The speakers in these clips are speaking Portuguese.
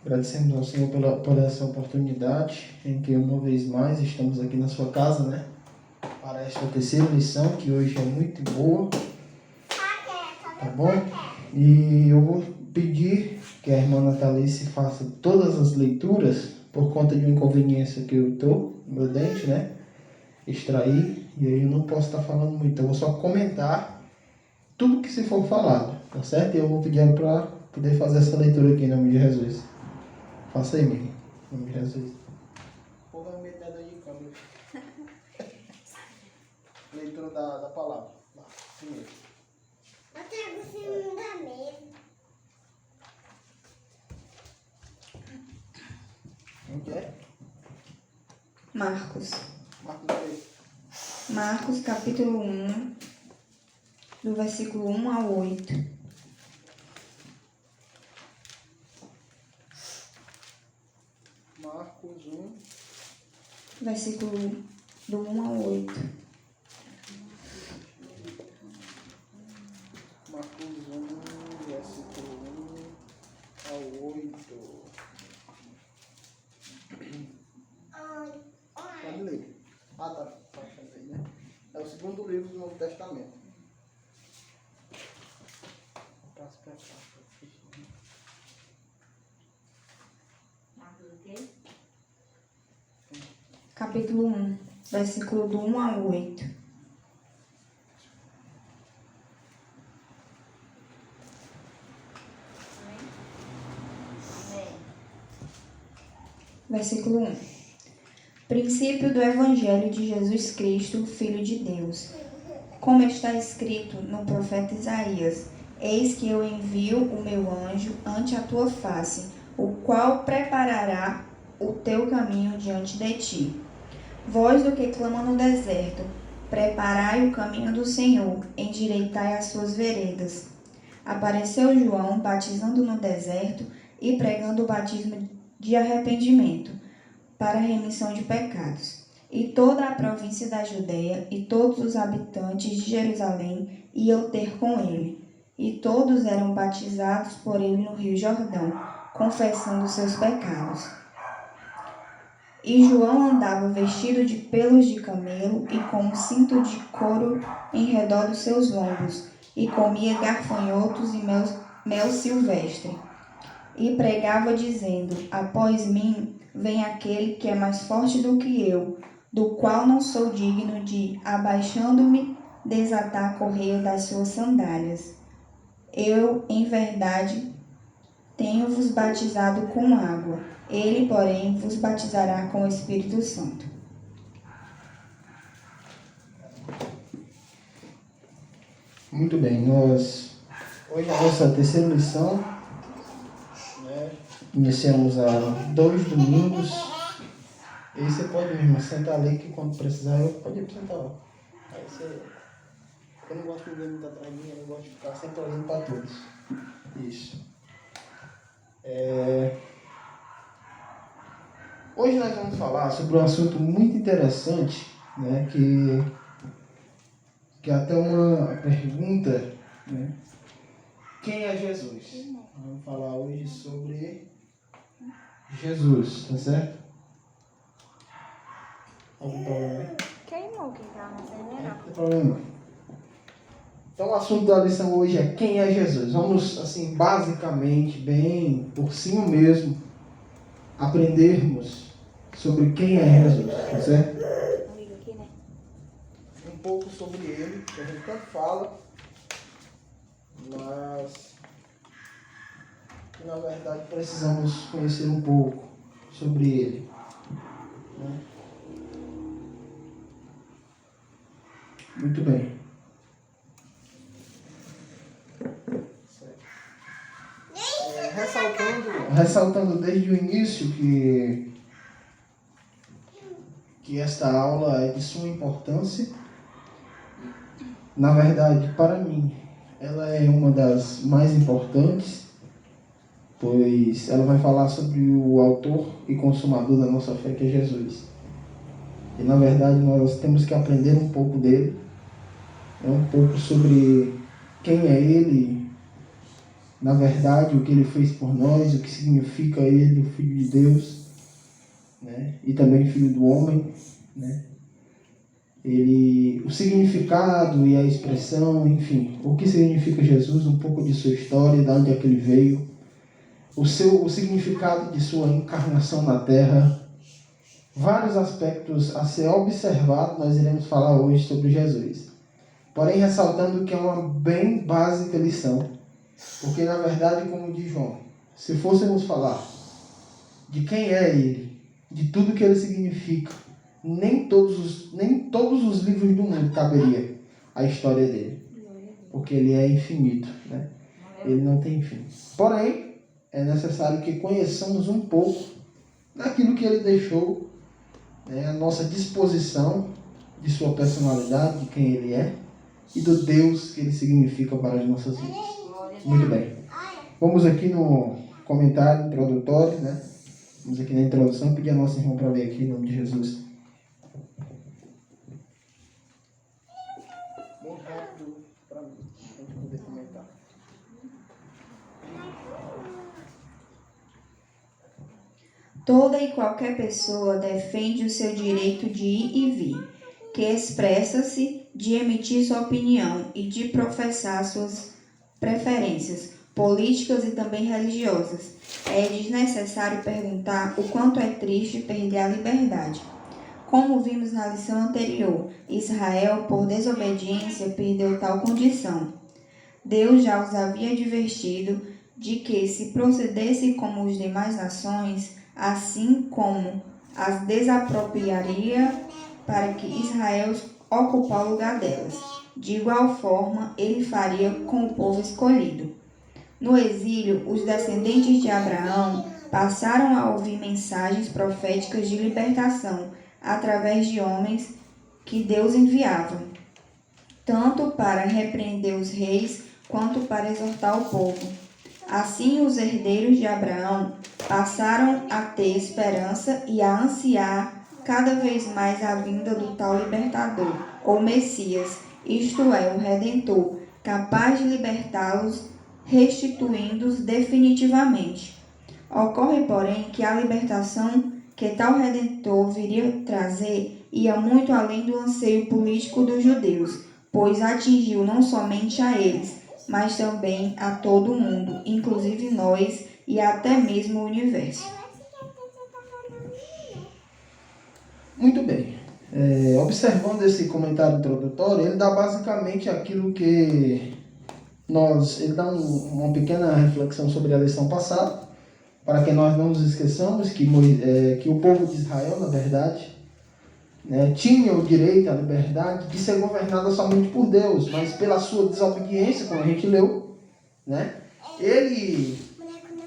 Agradecemos ao Senhor por essa oportunidade em que uma vez mais estamos aqui na sua casa, né? Para esta terceira lição, que hoje é muito boa, tá bom? E eu vou pedir que a irmã Natalice faça todas as leituras por conta de uma inconveniência que eu tô, meu dente, né? Extrair, e aí eu não posso estar falando muito, eu vou só comentar tudo que se for falado, tá certo? E eu vou pedir ela para poder fazer essa leitura aqui em nome de Jesus. Faça aí, Miriam. Em nome de Jesus. Pô, vai meter dentro de câmera. Leitura da palavra. Lá, primeiro. Eu trago o filme da mesa. Onde é? Marcos. Marcos Capítulo 1, do versículo 1 ao 8. Marcos 1. Versículo do 1 ao 8. Marcos 1, versículo 1 ao 8. Pode ler. Ah, tá achando aí, né? É o segundo livro do Novo Testamento. Passo pra cá. Marcos o quê? Capítulo 1, versículo do 1 ao 8. Versículo 1. Princípio do Evangelho de Jesus Cristo, Filho de Deus. Como está escrito no profeta Isaías: Eis que eu envio o meu anjo ante a tua face, o qual preparará o teu caminho diante de ti. Voz do que clama no deserto: preparai o caminho do Senhor, endireitai as suas veredas. Apareceu João batizando no deserto e pregando o batismo de arrependimento para a remissão de pecados. E toda a província da Judeia e todos os habitantes de Jerusalém iam ter com ele. E todos eram batizados por ele no Rio Jordão, confessando seus pecados. E João andava vestido de pelos de camelo e com um cinto de couro em redor dos seus lombos, e comia gafanhotos e mel silvestre. E pregava dizendo: Após mim vem aquele que é mais forte do que eu, do qual não sou digno de, abaixando-me, desatar a correia das suas sandálias. Eu, em verdade, tenho-vos batizado com água. Ele, porém, vos batizará com o Espírito Santo. Muito bem, hoje a nossa terceira lição, né? Iniciamos há 2 domingos. E aí você pode mesmo sentar ali que quando precisar eu pode ir sentar lá. Aí você... Eu não gosto de ver muito atrás de mim, eu não gosto de ficar sempre olhando para todos. Isso. Hoje nós vamos falar sobre um assunto muito interessante, né? Que é até uma pergunta, né? Quem é Jesus? Vamos falar hoje sobre Jesus, tá certo? Algum problema? Queimou que tá na cerveja? Não tem problema. Então o assunto da lição hoje é quem é Jesus. Vamos, assim, basicamente, bem por cima mesmo, aprendermos sobre quem é Jesus, tá certo? Um pouco sobre ele, que a gente tanto fala, mas que na verdade precisamos conhecer um pouco sobre ele, né? Muito bem. Ressaltando desde o início que esta aula é de suma importância. Na verdade, para mim, ela é uma das mais importantes, pois ela vai falar sobre o autor e consumador da nossa fé, que é Jesus. E na verdade nós temos que aprender um pouco dele, um pouco sobre quem é ele, na verdade, o que ele fez por nós, o que significa ele, o Filho de Deus, né? E também Filho do Homem, né? O significado e a expressão, enfim, o que significa Jesus, um pouco de sua história, de onde é que ele veio, o significado de sua encarnação na Terra, vários aspectos a ser observado, nós iremos falar hoje sobre Jesus. Porém, ressaltando que é uma bem básica lição, porque na verdade, como diz João, se fôssemos falar de quem é ele, de tudo que ele significa, nem todos os livros do mundo caberia a história dele, porque ele é infinito, né? Ele não tem fim. Porém, é necessário que conheçamos um pouco daquilo que ele deixou, né, à nossa disposição, de sua personalidade, de quem ele é e do Deus que ele significa para as nossas vidas. Muito bem. Vamos aqui no comentário introdutório, né? Vamos aqui na introdução, pedir a nossa irmã para ler aqui em nome de Jesus. Bem rápido para a gente poder comentar. Toda e qualquer pessoa defende o seu direito de ir e vir, que expressa-se de emitir sua opinião e de professar suas preferências políticas e também religiosas. É desnecessário perguntar o quanto é triste perder a liberdade. Como vimos na lição anterior, Israel, por desobediência, perdeu tal condição. Deus já os havia advertido de que, se procedesse como as demais nações, assim como as desapropriaria para que Israel ocupar o lugar delas. De igual forma, ele faria com o povo escolhido. No exílio, os descendentes de Abraão passaram a ouvir mensagens proféticas de libertação através de homens que Deus enviava, tanto para repreender os reis quanto para exortar o povo. Assim, os herdeiros de Abraão passaram a ter esperança e a ansiar cada vez mais a vinda do tal libertador, ou Messias, isto é, o Redentor, capaz de libertá-los, restituindo-os definitivamente. Ocorre, porém, que a libertação que tal Redentor viria trazer ia muito além do anseio político dos judeus, pois atingiu não somente a eles, mas também a todo o mundo, inclusive nós e até mesmo o universo. Muito bem. Observando esse comentário introdutório, ele dá basicamente aquilo que ele dá uma pequena reflexão sobre a lição passada, para que nós não nos esqueçamos que o povo de Israel, na verdade, né, tinha o direito à liberdade de ser governada somente por Deus, mas pela sua desobediência, como a gente leu, né, ele,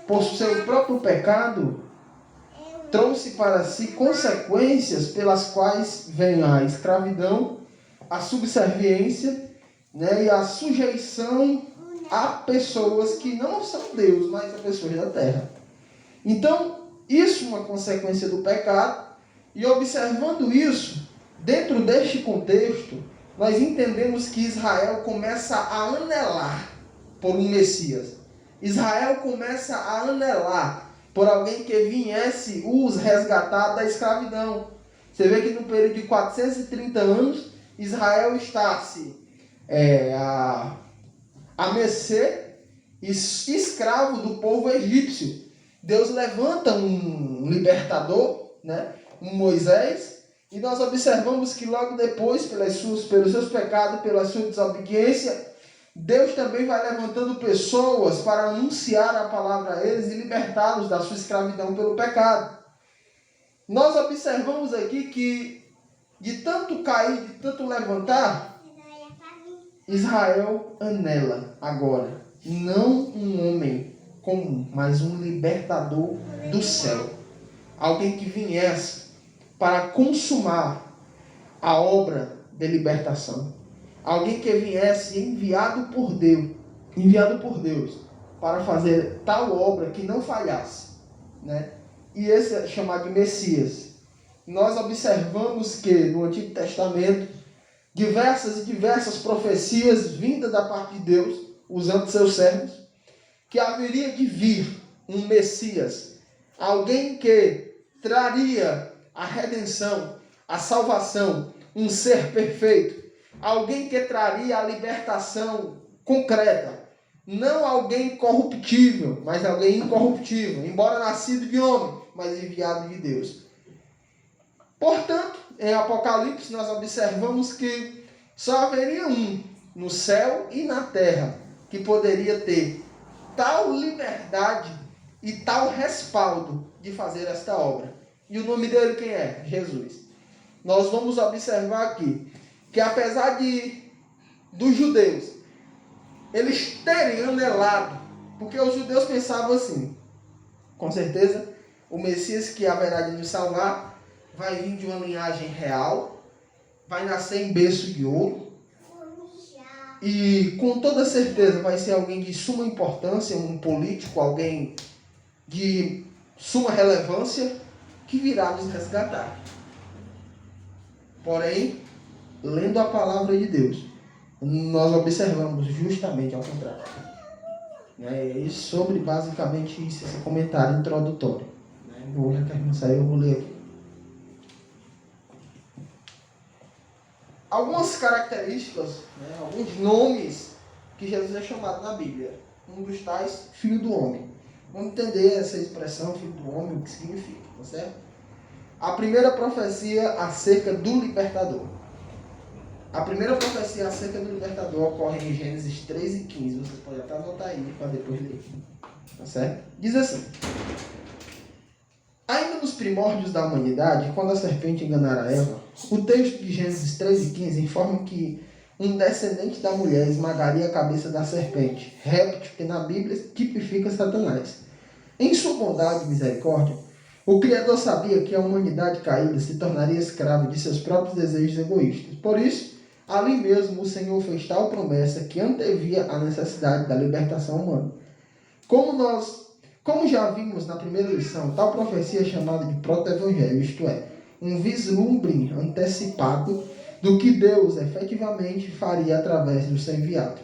por seu próprio pecado, trouxe para si consequências pelas quais vem a escravidão, a subserviência, né, e a sujeição a pessoas que não são Deus, mas a pessoas da terra. Então, isso é uma consequência do pecado, e observando isso, dentro deste contexto, nós entendemos que Israel começa a anelar por um Messias. Israel começa a anelar por alguém que viesse os resgatar da escravidão. Você vê que no período de 430 anos, Israel está-se a mercê e escravo do povo egípcio. Deus levanta um libertador, né? Um Moisés, e nós observamos que logo depois, pelos seus pecados, pela sua desobediência, Deus também vai levantando pessoas para anunciar a palavra a eles e libertá-los da sua escravidão pelo pecado. Nós observamos aqui que, de tanto cair, de tanto levantar, Israel anela agora, não um homem comum, mas um libertador do céu. Alguém que viesse para consumar a obra de libertação. Alguém que viesse enviado por Deus para fazer tal obra que não falhasse, né? E esse é chamado de Messias. Nós observamos que no Antigo Testamento diversas profecias vindas da parte de Deus, usando seus servos, que haveria de vir um Messias, alguém que traria a redenção, a salvação, um ser perfeito, alguém que traria a libertação concreta, não alguém corruptível, mas alguém incorruptível, embora nascido de homem, mas enviado de Deus. Portanto, em Apocalipse nós observamos que só haveria um no céu e na terra que poderia ter tal liberdade e tal respaldo de fazer esta obra. E o nome dele quem é? Jesus. Nós vamos observar aqui que apesar dos judeus eles terem anelado, porque os judeus pensavam assim, com certeza o Messias que haverá de nos salvar vai vir de uma linhagem real, vai nascer em berço de ouro e com toda certeza vai ser alguém de suma importância, um político, alguém de suma relevância que virá nos resgatar. Porém, lendo a palavra de Deus, nós observamos justamente ao contrário. E sobre basicamente isso, esse comentário introdutório. Vou terminar, eu vou ler aqui. Algumas características, alguns nomes que Jesus é chamado na Bíblia. Um dos tais, Filho do Homem. Vamos entender essa expressão, Filho do Homem, o que significa, tá certo? A primeira profecia acerca do libertador. A primeira profecia acerca do libertador ocorre em Gênesis 3 e 15. Vocês podem até anotar aí para depois ler. Tá certo? Diz assim: ainda nos primórdios da humanidade, quando a serpente enganara Eva, o texto de Gênesis 3 e 15 informa que um descendente da mulher esmagaria a cabeça da serpente, réptil que na Bíblia tipifica Satanás. Em sua bondade e misericórdia, o Criador sabia que a humanidade caída se tornaria escrava de seus próprios desejos egoístas. Por isso, ali mesmo o Senhor fez tal promessa que antevia a necessidade da libertação humana. Como já vimos na primeira lição, tal profecia é chamada de proto-evangelho, isto é, um vislumbre antecipado do que Deus efetivamente faria através do seu enviado.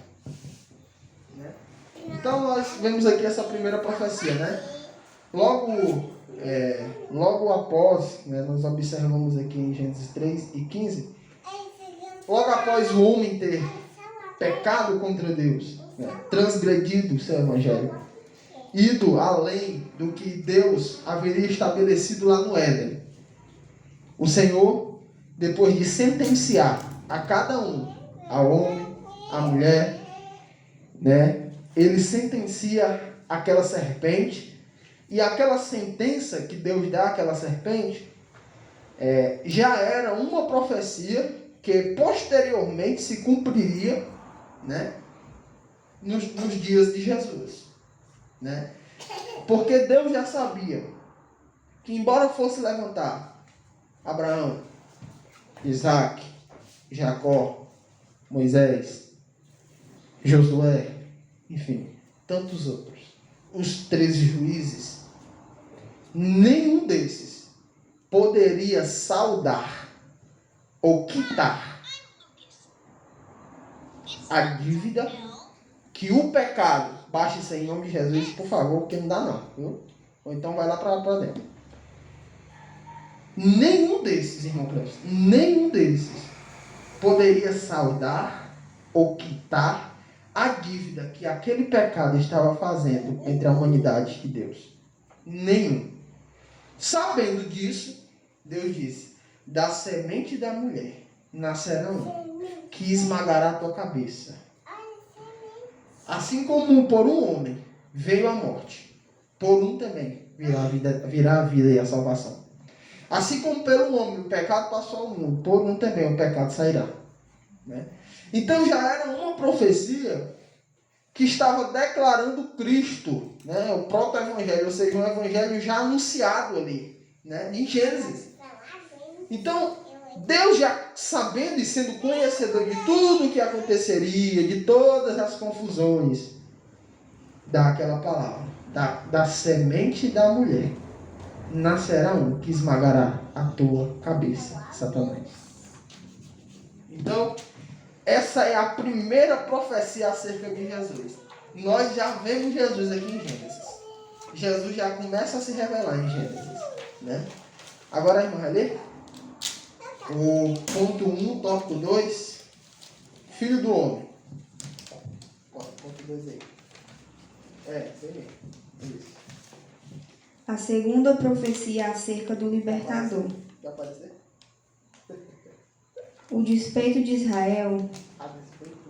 Então nós vemos aqui essa primeira profecia, né? Logo após, nós observamos aqui em Gênesis 3 e 15, logo após o homem ter pecado contra Deus, transgredido o seu evangelho, ido além do que Deus haveria estabelecido lá no Éden, o Senhor, depois de sentenciar a cada um, ao homem, à mulher, ele sentencia aquela serpente, e aquela sentença que Deus dá àquela serpente já era uma profecia que posteriormente se cumpriria, nos dias de Jesus. Porque Deus já sabia que, embora fosse levantar Abraão, Isaac, Jacó, Moisés, Josué, enfim, tantos outros, os 13 juízes, nenhum desses poderia saldar ou quitar a dívida que o pecado, baixe isso aí em nome de Jesus, por favor, porque não dá não, viu? Ou então vai lá para dentro. Nenhum desses, irmão Cleves, nenhum desses poderia saldar ou quitar a dívida que aquele pecado estava fazendo entre a humanidade e Deus. Nenhum. Sabendo disso, Deus disse: da semente da mulher nascerá um que esmagará a tua cabeça. Assim como por um homem veio a morte, por um também virá a vida e a salvação. Assim como pelo homem o pecado passou ao mundo, por um também o pecado sairá. Então já era uma profecia que estava declarando Cristo, o proto-evangelho, ou seja, um evangelho já anunciado ali, em Gênesis. Então, Deus já sabendo e sendo conhecedor de tudo o que aconteceria, de todas as confusões, dá aquela palavra, da semente da mulher nascerá um que esmagará a tua cabeça, Satanás. Então, essa é a primeira profecia acerca de Jesus. nós já vemos Jesus aqui em Gênesis. Jesus já começa a se revelar em Gênesis, né? Agora, irmã, vai ler? O ponto 1, tópico 2, Filho do Homem. Ponto 2 aí. Sei mesmo. Isso. A segunda profecia acerca do libertador. Vai aparecer? O despeito de Israel,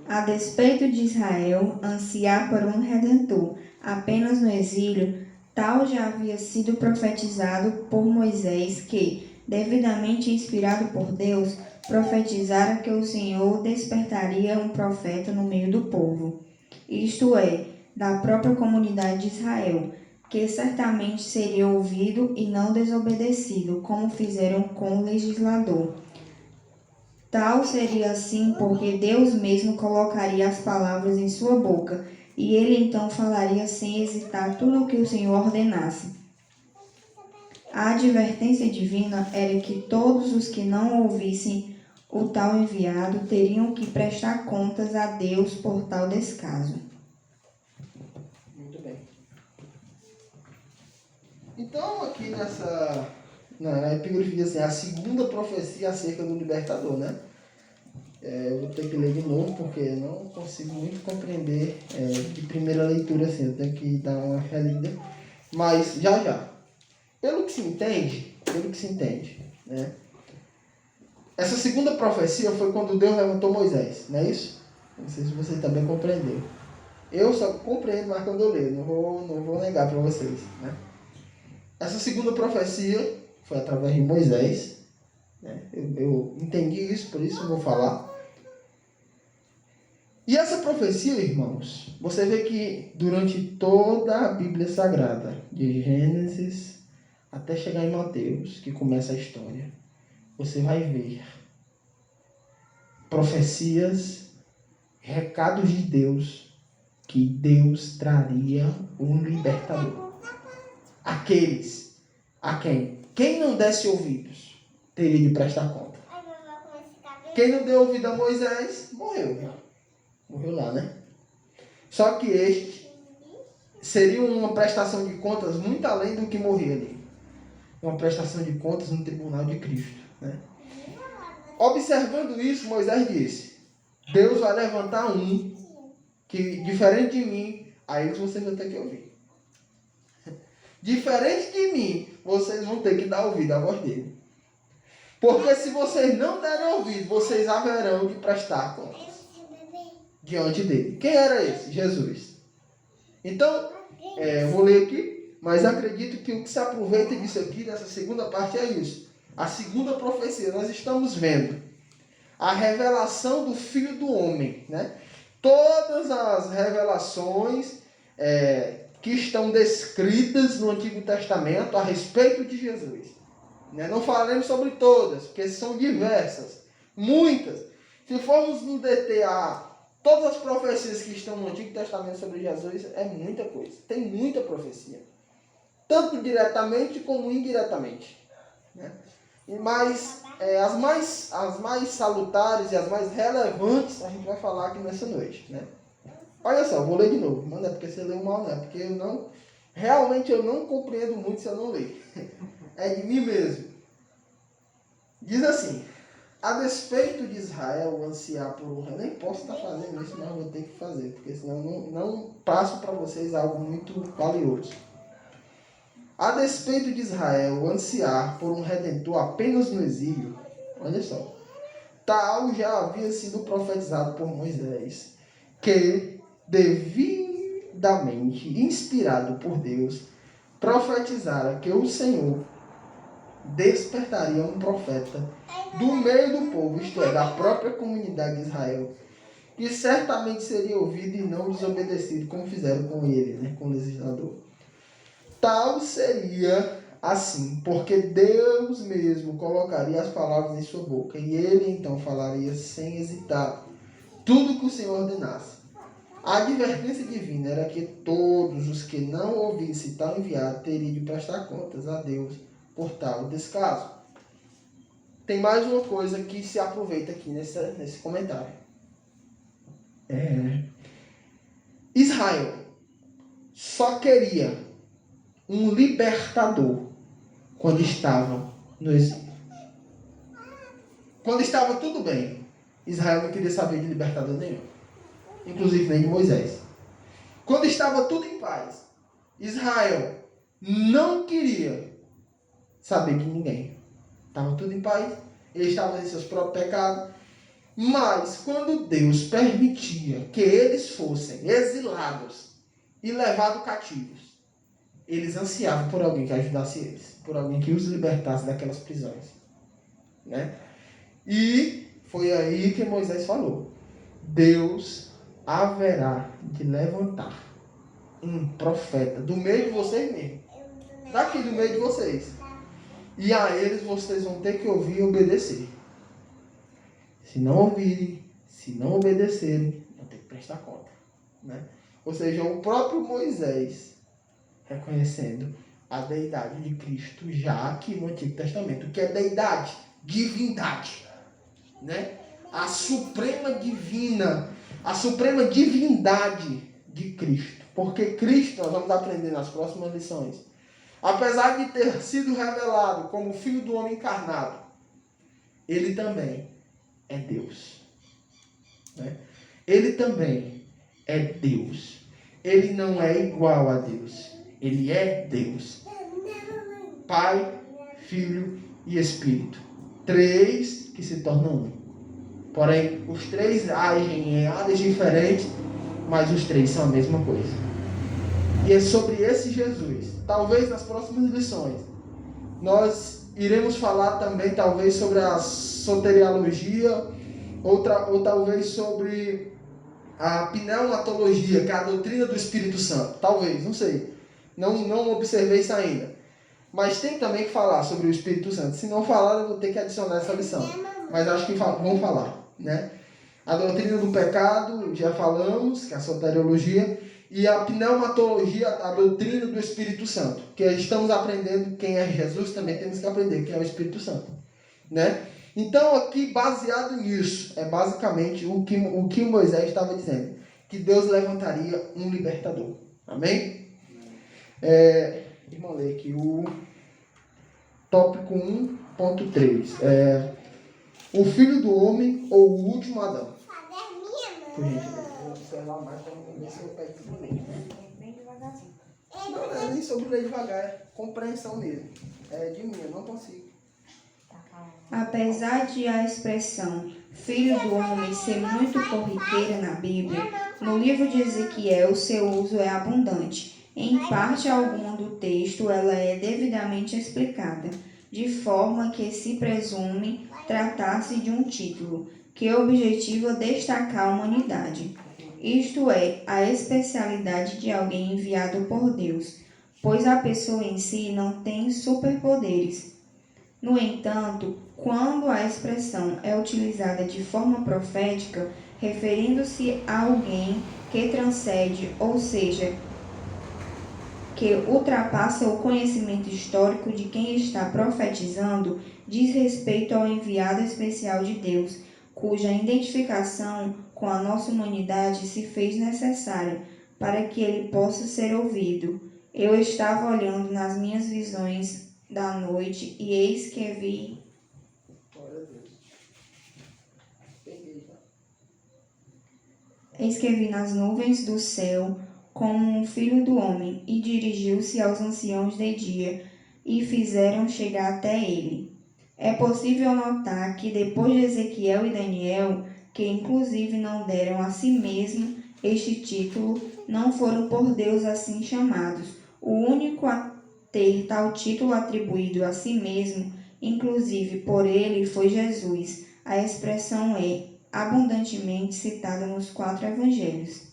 a despeito de Israel, ansiar por um redentor, apenas no exílio, tal já havia sido profetizado por Moisés que, devidamente inspirado por Deus, profetizara que o Senhor despertaria um profeta no meio do povo, isto é, da própria comunidade de Israel, que certamente seria ouvido e não desobedecido, como fizeram com o legislador. Tal seria assim porque Deus mesmo colocaria as palavras em sua boca, e ele então falaria sem hesitar tudo o que o Senhor ordenasse. A advertência divina era que todos os que não ouvissem o tal enviado teriam que prestar contas a Deus por tal descaso. Muito bem. Então, aqui na epígrafe diz assim, a segunda profecia acerca do libertador, né? Eu vou ter que ler de novo, porque eu não consigo muito compreender de primeira leitura assim, eu tenho que dar uma relida, mas já. Pelo que se entende, né? Essa segunda profecia foi quando Deus levantou Moisés, não é isso? Não sei se você também compreendeu. Eu só compreendo mais quando eu leio, não vou negar para vocês, né? Essa segunda profecia foi através de Moisés, né? Eu entendi isso, por isso eu vou falar. E essa profecia, irmãos, você vê que durante toda a Bíblia Sagrada, de Gênesis até chegar em Mateus, que começa a história, você vai ver profecias, recados de Deus, que Deus traria um libertador. Aqueles a quem não desse ouvidos, teria de prestar conta. Quem não deu ouvido a Moisés, morreu. Morreu lá, né? Só que este seria uma prestação de contas muito além do que morrer ali. Uma prestação de contas no tribunal de Cristo, né? Observando isso, Moisés disse: Deus vai levantar um que, diferente de mim, a eles vocês vão ter que ouvir. Diferente de mim, vocês vão ter que dar ouvido à voz dele. Porque se vocês não derem ouvido, vocês haverão de prestar contas diante dele. Quem era esse? Jesus. Então, eu vou ler aqui, mas acredito que o que se aproveita disso aqui, dessa segunda parte, é isso. A segunda profecia, nós estamos vendo a revelação do Filho do Homem, né? Todas as revelações que estão descritas no Antigo Testamento a respeito de Jesus. Né? Não falaremos sobre todas, porque são diversas, muitas. Se formos nos deter a todas as profecias que estão no Antigo Testamento sobre Jesus, é muita coisa. Tem muita profecia. Tanto diretamente como indiretamente. Né? Mas as mais salutares e as mais relevantes a gente vai falar aqui nessa noite. Né? Olha só, vou ler de novo. Não é porque você leu mal, não. É porque realmente eu não compreendo muito se eu não ler. É de mim mesmo. Diz assim: a despeito de Israel ansiar por um... Eu nem posso estar fazendo isso, mas eu vou ter que fazer, porque senão não passo para vocês algo muito valioso. A despeito de Israel ansiar por um redentor apenas no exílio, olha só, tal já havia sido profetizado por Moisés, que, devidamente inspirado por Deus, profetizara que o Senhor despertaria um profeta do meio do povo, isto é, da própria comunidade de Israel, que certamente seria ouvido e não desobedecido, como fizeram com ele, né, com o legislador. Tal seria assim, porque Deus mesmo colocaria as palavras em sua boca, e ele então falaria sem hesitar tudo que o Senhor ordenasse. A advertência divina era que todos os que não ouvissem tal enviado teriam de prestar contas a Deus por tal descaso. Tem mais uma coisa que se aproveita aqui nesse comentário. Israel só queria um libertador quando estava no exílio. Quando estava tudo bem, Israel não queria saber de libertador nenhum, inclusive nem de Moisés. Quando estava tudo em paz, Israel não queria saber de ninguém. Estava tudo em paz, eles estavam em seus próprios pecados. Mas quando Deus permitia que eles fossem exilados e levados cativos, eles ansiavam por alguém que ajudasse eles, por alguém que os libertasse daquelas prisões, né? E foi aí que Moisés falou: Deus haverá de levantar um profeta do meio de vocês mesmo, daqui do meio de vocês, e a eles vocês vão ter que ouvir e obedecer. Se não ouvirem, se não obedecerem, vão ter que prestar conta, né? Ou seja, o próprio Moisés reconhecendo a deidade de Cristo já aqui no Antigo Testamento. O que é deidade? Divindade, né? A suprema divindade de Cristo. Porque Cristo, nós vamos aprender nas próximas lições, apesar de ter sido revelado como Filho do Homem encarnado, ele também é Deus, né? Ele também é Deus. Ele não é igual a Deus. Ele é Deus. Pai, Filho e Espírito. Três que se tornam um. Porém, os três agem em áreas diferentes, mas os três são a mesma coisa. E é sobre esse Jesus, talvez nas próximas lições, nós iremos falar também, talvez, sobre a soteriologia, ou talvez sobre a pneumatologia, que é a doutrina do Espírito Santo. Talvez, não sei. Não observei isso ainda. Mas tem também que falar sobre o Espírito Santo. Se não falar, eu vou ter que adicionar essa lição. Mas acho que vão falar, né? A doutrina do pecado, já falamos, que é a soteriologia. E a pneumatologia, a doutrina do Espírito Santo. Que estamos aprendendo quem é Jesus, também temos que aprender quem é o Espírito Santo, né? Então, aqui, baseado nisso, é basicamente o que Moisés estava dizendo. Que Deus levantaria um libertador. Amém? Irmão, lê aqui o tópico 1.3. O Filho do Homem ou o último Adão? Por gentileza, vou observar mais para não ver se eu pego tudo bem. Bem devagarzinho. Não é nem sobre ler devagar, é compreensão mesmo. É de mim, eu não consigo. Apesar de a expressão Filho do Homem ser muito corriqueira na Bíblia, no livro de Ezequiel seu uso é abundante. Em parte alguma do texto ela é devidamente explicada, de forma que se presume tratar-se de um título, que objetiva destacar a humanidade, isto é, a especialidade de alguém enviado por Deus, pois a pessoa em si não tem superpoderes. No entanto, quando a expressão é utilizada de forma profética, referindo-se a alguém que transcende, ou seja, que ultrapassa o conhecimento histórico de quem está profetizando, diz respeito ao enviado especial de Deus, cuja identificação com a nossa humanidade se fez necessária para que ele possa ser ouvido. Eu estava olhando nas minhas visões da noite e eis que vi nas nuvens do céu como um filho do homem, e dirigiu-se aos anciãos de dia, e fizeram chegar até ele. É possível notar que depois de Ezequiel e Daniel, que inclusive não deram a si mesmo este título, não foram por Deus assim chamados. O único a ter tal título atribuído a si mesmo, inclusive por ele, foi Jesus. A expressão é abundantemente citada nos 4 evangelhos.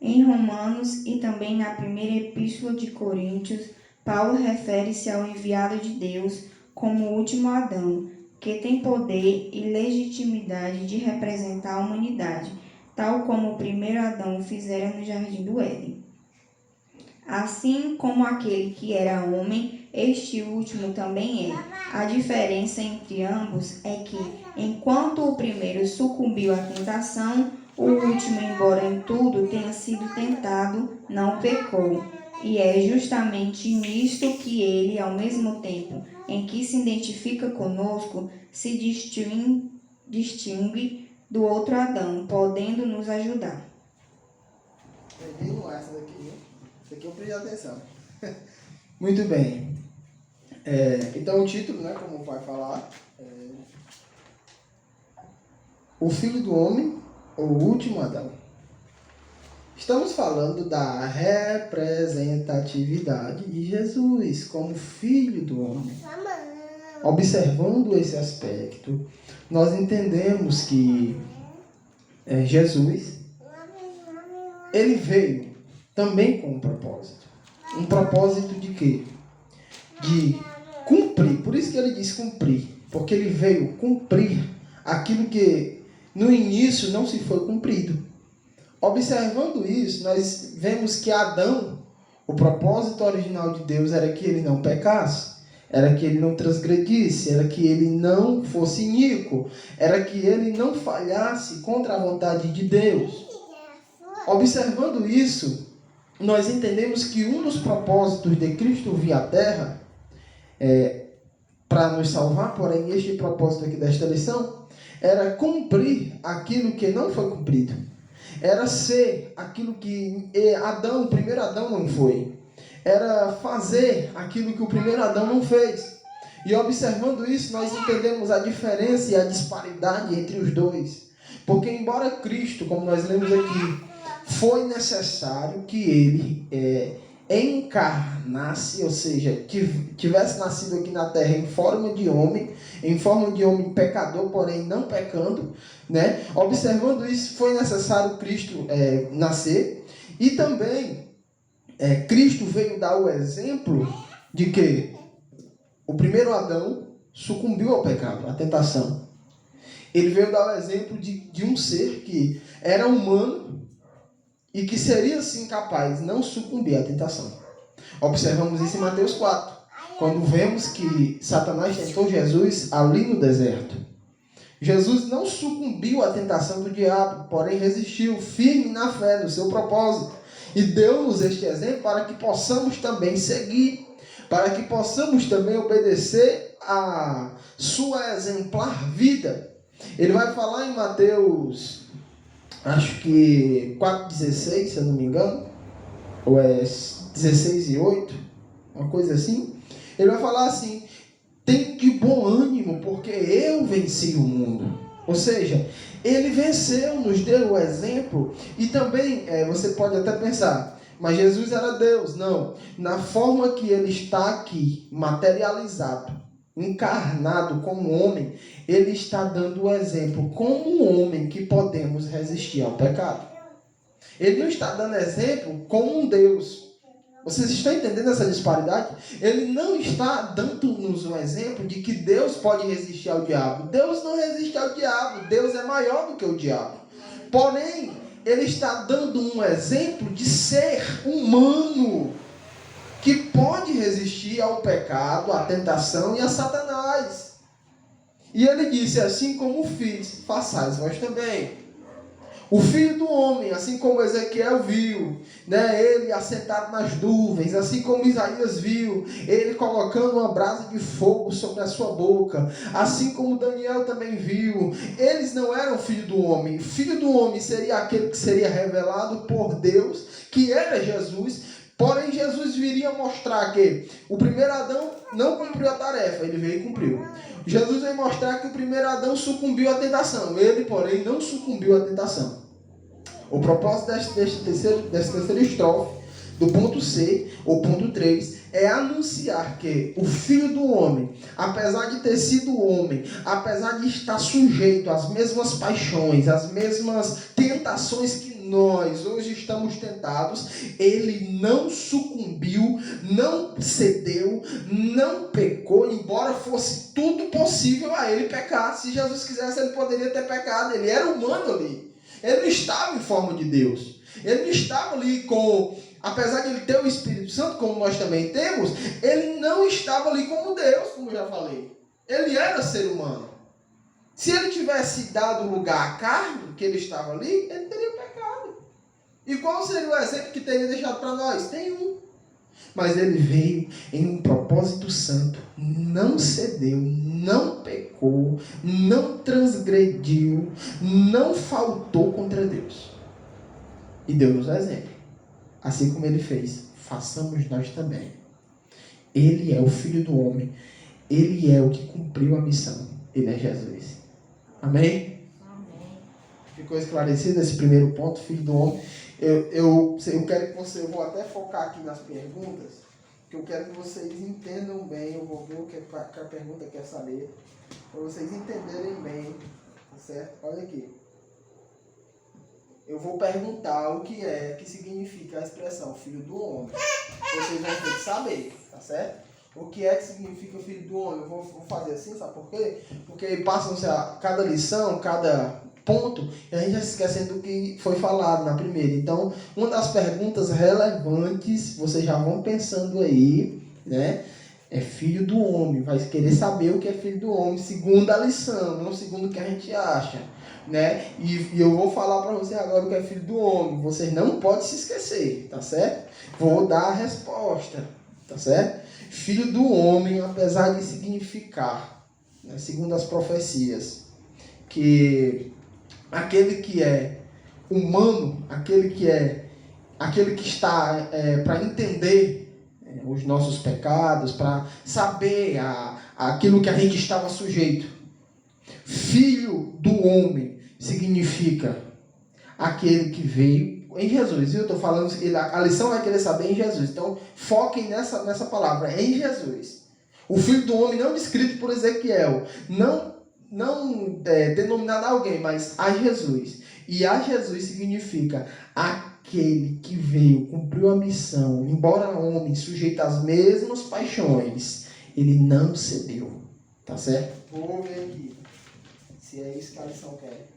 Em Romanos e também na primeira epístola de Coríntios, Paulo refere-se ao enviado de Deus como o último Adão, que tem poder e legitimidade de representar a humanidade, tal como o primeiro Adão fizera no Jardim do Éden. Assim como aquele que era homem este último também é. A diferença entre ambos é que, enquanto o primeiro sucumbiu à tentação, o último, embora em tudo tenha sido tentado, não pecou. E é justamente nisto que ele, ao mesmo tempo em que se identifica conosco, se distingue do outro Adão, podendo nos ajudar. Peguei no ar essa daqui, viu? Isso aqui eu prestei atenção. Muito bem. Então o título, né, como vai falar, O Filho do Homem, ou o Último Adão. Estamos falando da representatividade de Jesus como Filho do Homem. Observando esse aspecto, nós entendemos que Jesus, ele veio também com um propósito. Um propósito de quê? De cumprir. Por isso que ele diz cumprir. Porque ele veio cumprir aquilo que no início não se foi cumprido. Observando isso, nós vemos que Adão, o propósito original de Deus era que ele não pecasse, era que ele não transgredisse, era que ele não fosse iníquo, era que ele não falhasse contra a vontade de Deus. Observando isso, nós entendemos que um dos propósitos de Cristo vir à Terra, para nos salvar, porém este propósito aqui desta lição, era cumprir aquilo que não foi cumprido. Era ser aquilo que Adão, o primeiro Adão não foi. Era fazer aquilo que o primeiro Adão não fez. E observando isso, nós entendemos a diferença e a disparidade entre os dois. Porque embora Cristo, como nós lemos aqui, foi necessário que ele encarnasse, ou seja, tivesse nascido aqui na terra em forma de homem pecador, porém não pecando, né? Observando isso, foi necessário Cristo nascer. E também Cristo veio dar o exemplo de que o primeiro Adão sucumbiu ao pecado, à tentação. Ele veio dar o exemplo de um ser que era humano e que seria sim capaz de não sucumbir à tentação. Observamos isso em Mateus 4, quando vemos que Satanás tentou Jesus ali no deserto. Jesus não sucumbiu à tentação do diabo, porém resistiu firme na fé, no seu propósito. E deu-nos este exemplo para que possamos também seguir, para que possamos também obedecer a sua exemplar vida. Ele vai falar em Mateus, acho que 4,16, se eu não me engano, ou 16:8, uma coisa assim. Ele vai falar assim: tem de bom ânimo, porque eu venci o mundo. Ou seja, ele venceu, nos deu o exemplo. E também, você pode até pensar, mas Jesus era Deus. Não, na forma que ele está aqui, materializado, encarnado como homem, ele está dando o exemplo como um homem que podemos resistir ao pecado. Ele não está dando exemplo como um Deus. Vocês estão entendendo essa disparidade? Ele não está dando-nos um exemplo de que Deus pode resistir ao diabo. Deus não resiste ao diabo. Deus é maior do que o diabo. Porém, ele está dando um exemplo de ser humano que pode resistir ao pecado, à tentação e a Satanás. E ele disse: assim como fiz, façais vós também. O Filho do Homem, assim como Ezequiel viu, né, ele assentado nas nuvens, assim como Isaías viu, ele colocando uma brasa de fogo sobre a sua boca, assim como Daniel também viu, eles não eram Filho do Homem. Filho do Homem seria aquele que seria revelado por Deus, que era Jesus. Porém, Jesus viria mostrar que o primeiro Adão não cumpriu a tarefa, ele veio e cumpriu. Jesus veio mostrar que o primeiro Adão sucumbiu à tentação, ele, porém, não sucumbiu à tentação. O propósito dessa terceira estrofe, do ponto C, ou ponto 3, é anunciar que o Filho do Homem, apesar de ter sido homem, apesar de estar sujeito às mesmas paixões, às mesmas tentações que nós hoje estamos tentados, ele não sucumbiu, não cedeu, não pecou, embora fosse tudo possível a ele pecar. Se Jesus quisesse, ele poderia ter pecado, ele era humano ali. Ele não estava em forma de Deus. Ele não estava ali com apesar de ele ter o Espírito Santo, como nós também temos, ele não estava ali como Deus, como eu já falei. Ele era ser humano. Se ele tivesse dado lugar à carne, que ele estava ali, ele teria pecado. E qual seria o exemplo que teria deixado para nós? Tem um. Mas ele veio em um propósito santo, não cedeu, não pecou, não transgrediu, não faltou contra Deus. E deu-nos o exemplo. Assim como ele fez, façamos nós também. Ele é o Filho do Homem. Ele é o que cumpriu a missão. Ele é Jesus. Amém? Amém. Ficou esclarecido esse primeiro ponto, Filho do Homem? Eu quero que você... Eu vou até focar aqui nas perguntas, porque eu quero que vocês entendam bem. Eu vou ver o que a pergunta quer saber, para vocês entenderem bem. Tá certo? Olha aqui. Eu vou perguntar o que significa a expressão Filho do Homem. Vocês vão ter que saber, tá certo? O que significa Filho do Homem? Eu vou fazer assim, sabe por quê? Porque aí passam-se cada lição, cada ponto, e a gente já se esquecendo do que foi falado na primeira. Então, uma das perguntas relevantes, vocês já vão pensando aí, né? É Filho do Homem. Vai querer saber o que é Filho do Homem, segundo a lição, não segundo o que a gente acha. Né? E eu vou falar para você agora o que é Filho do Homem. Vocês não podem se esquecer, tá certo? Vou dar a resposta, tá certo? Filho do Homem, apesar de significar, né, segundo as profecias, que aquele que é humano, aquele que está para entender os nossos pecados, para saber aquilo que a gente estava sujeito. Filho do Homem significa aquele que veio em Jesus. Eu estou falando, a lição vai querer saber em Jesus. Então, foquem nessa palavra, em Jesus. O Filho do Homem não descrito por Ezequiel, não denominado a alguém, mas a Jesus. E a Jesus significa aquele que veio, cumpriu a missão, embora homem, sujeito às mesmas paixões, ele não cedeu. Tá certo? Vou ver aqui se é isso que a lição quer.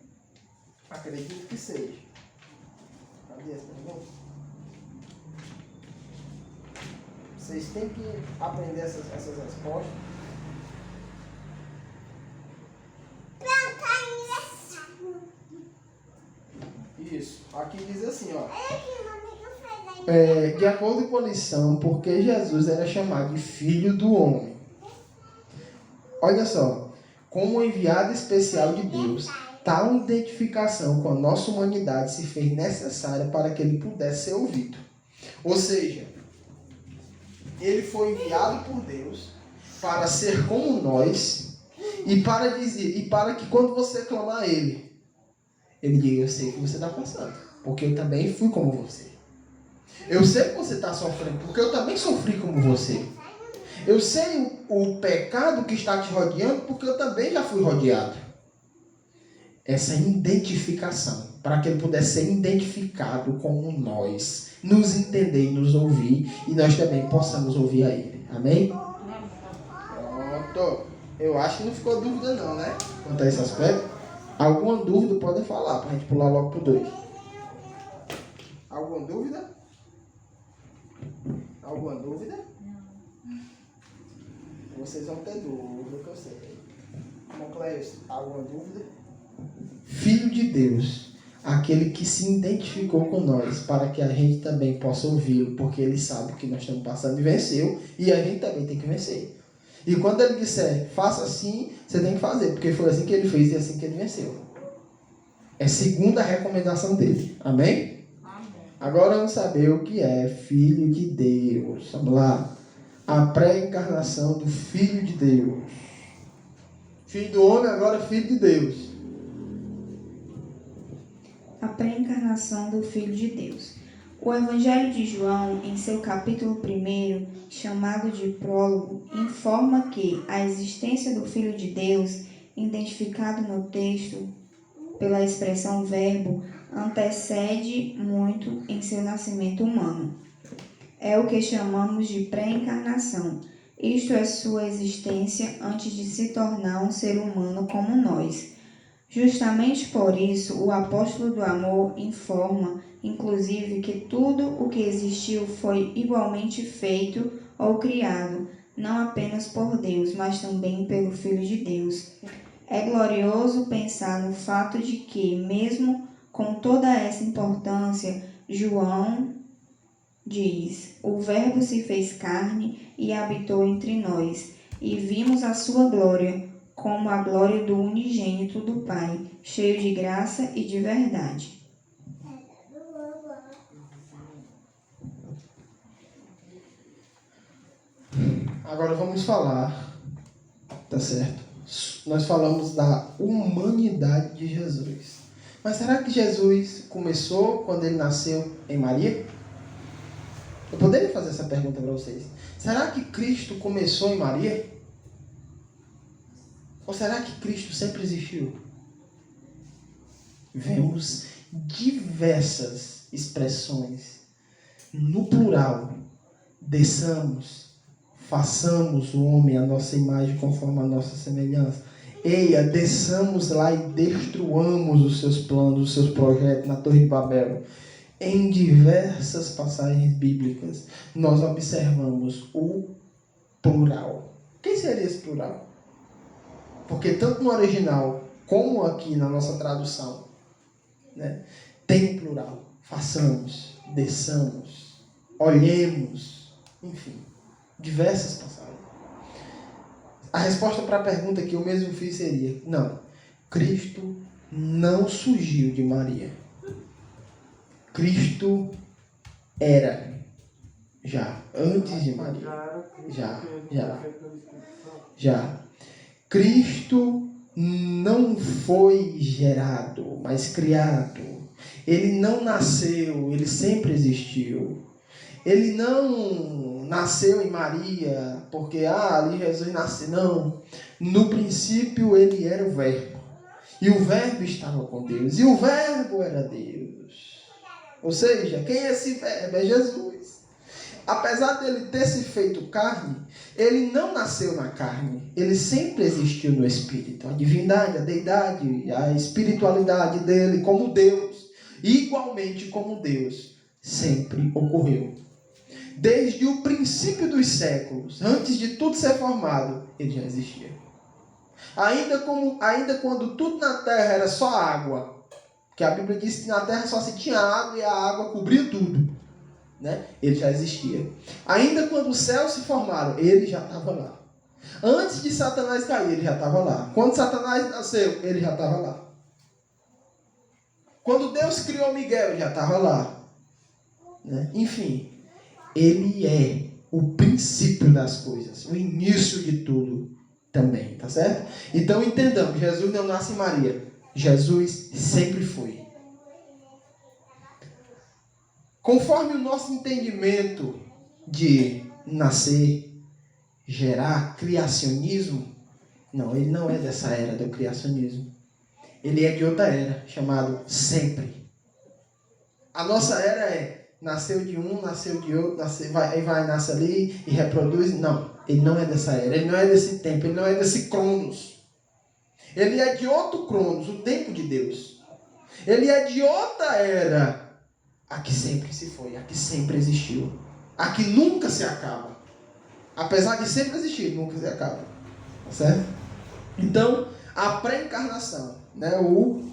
Acredito que seja. Cadê essa pergunta? Vocês têm que aprender essas respostas. Isso. Aqui diz assim, ó. De acordo com a lição, porque Jesus era chamado de Filho do Homem. Olha só. Como enviado especial de Deus, tal identificação com a nossa humanidade se fez necessária para que ele pudesse ser ouvido. Ou seja, ele foi enviado por Deus para ser como nós e para que quando você clamar a ele diga: eu sei o que você está passando, porque eu também fui como você. Eu sei que você está sofrendo, porque eu também sofri como você. Eu sei o pecado que está te rodeando, porque eu também já fui rodeado. Essa identificação, para que ele pudesse ser identificado como nós, nos entender e nos ouvir, e nós também possamos ouvir a ele. Amém? Pronto. Eu acho que não ficou dúvida não, né? Quanto a esse aspecto. Alguma dúvida podem falar, para a gente pular logo para o 2. Alguma dúvida? Alguma dúvida? Vocês vão ter dúvida, que eu sei. Cleus, alguma dúvida? Filho de Deus, aquele que se identificou com nós, para que a gente também possa ouvi-lo, porque ele sabe que nós estamos passando e venceu, e a gente também tem que vencer. E quando ele disser, faça assim, você tem que fazer, porque foi assim que ele fez e assim que ele venceu. É segundo a recomendação dele. Amém? Amém. Agora vamos saber o que é Filho de Deus. Vamos lá. A pré-encarnação do Filho de Deus. Filho do homem, agora Filho de Deus. A pré-encarnação do Filho de Deus. O Evangelho de João, em seu capítulo 1, chamado de prólogo, informa que a existência do Filho de Deus, identificado no texto pela expressão verbo, antecede muito em seu nascimento humano. É o que chamamos de pré-encarnação. Isto é sua existência antes de se tornar um ser humano como nós. Justamente por isso, o apóstolo do amor informa, inclusive, que tudo o que existiu foi igualmente feito ou criado, não apenas por Deus, mas também pelo Filho de Deus. É glorioso pensar no fato de que, mesmo com toda essa importância, João diz: o Verbo se fez carne e habitou entre nós, e vimos a sua glória, como a glória do unigênito do Pai, cheio de graça e de verdade. Agora vamos falar, tá certo? Nós falamos da humanidade de Jesus. Mas será que Jesus começou quando ele nasceu em Maria? Eu poderia fazer essa pergunta para vocês. Será que Cristo começou em Maria? Ou será que Cristo sempre existiu? Vemos diversas expressões no plural. Desçamos, façamos o homem à nossa imagem conforme a nossa semelhança. Eia, desçamos lá e destruamos os seus planos, os seus projetos na Torre de Babel. Em diversas passagens bíblicas, nós observamos o plural. Quem seria esse plural? Porque tanto no original como aqui na nossa tradução, né, tem plural. Façamos, desçamos, olhemos, enfim, diversas passagens. A resposta para a pergunta que eu mesmo fiz seria: não, Cristo não surgiu de Maria. Cristo era já antes de Maria. Já. Cristo não foi gerado, mas criado. Ele não nasceu, ele sempre existiu. Ele não nasceu em Maria, porque ali Jesus nasceu. Não. No princípio ele era o Verbo. E o Verbo estava com Deus. E o Verbo era Deus. Ou seja, quem é esse Verbo? É Jesus. Apesar dele ter se feito carne, ele não nasceu na carne. Ele sempre existiu no Espírito. A divindade, a deidade, a espiritualidade dele como Deus, igualmente como Deus, sempre ocorreu. Desde o princípio dos séculos, antes de tudo ser formado, ele já existia. Ainda quando tudo na terra era só água, que a Bíblia diz que na terra só se tinha água e a água cobria tudo, né? Ele já existia. Ainda quando os céus se formaram, ele já estava lá. Antes de Satanás cair, ele já estava lá. Quando Satanás nasceu, ele já estava lá. Quando Deus criou Miguel, ele já estava lá, né? Enfim, ele é o princípio das coisas, o início de tudo também, tá certo? Então entendamos, Jesus não nasce em Maria. Jesus sempre foi. Conforme o nosso entendimento de nascer, gerar, criacionismo, não, ele não é dessa era do criacionismo. Ele é de outra era, chamado sempre. A nossa era é, nasceu de um, nasceu de outro, nasce ali e reproduz. Não, ele não é dessa era, ele não é desse tempo, ele não é desse Cronos. Ele é de outro Cronos, o tempo de Deus. Ele é de outra era, a que sempre se foi, a que sempre existiu, a que nunca se acaba. Apesar de sempre existir, nunca se acaba. Tá certo? Então, a pré-encarnação, né, o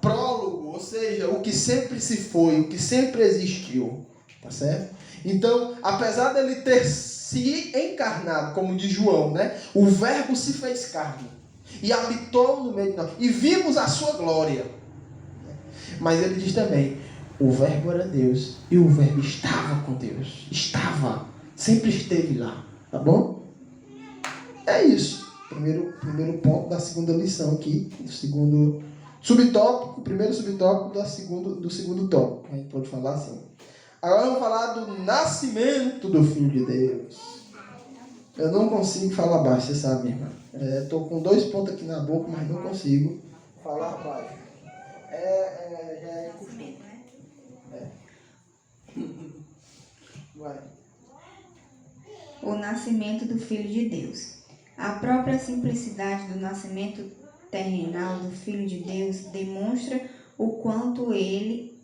prólogo, ou seja, o que sempre se foi, o que sempre existiu. Tá certo? Então, apesar dele ter se encarnado, como diz João, né, o Verbo se fez carne e habitou no meio de nós, e vimos a sua glória. Mas ele diz também: o Verbo era Deus e o Verbo estava com Deus. Estava, sempre esteve lá. Tá bom? É isso. Primeiro ponto da segunda lição aqui, do segundo subtópico, primeiro subtópico do segundo tópico. A gente pode falar assim. Agora vamos falar do nascimento do Filho de Deus. Eu não consigo falar baixo, você sabe, minha irmã. Estou com 2 pontos aqui na boca, mas não consigo falar baixo. Já é costume. Vai. O nascimento do Filho de Deus. A própria simplicidade do nascimento terrenal do Filho de Deus demonstra o quanto ele,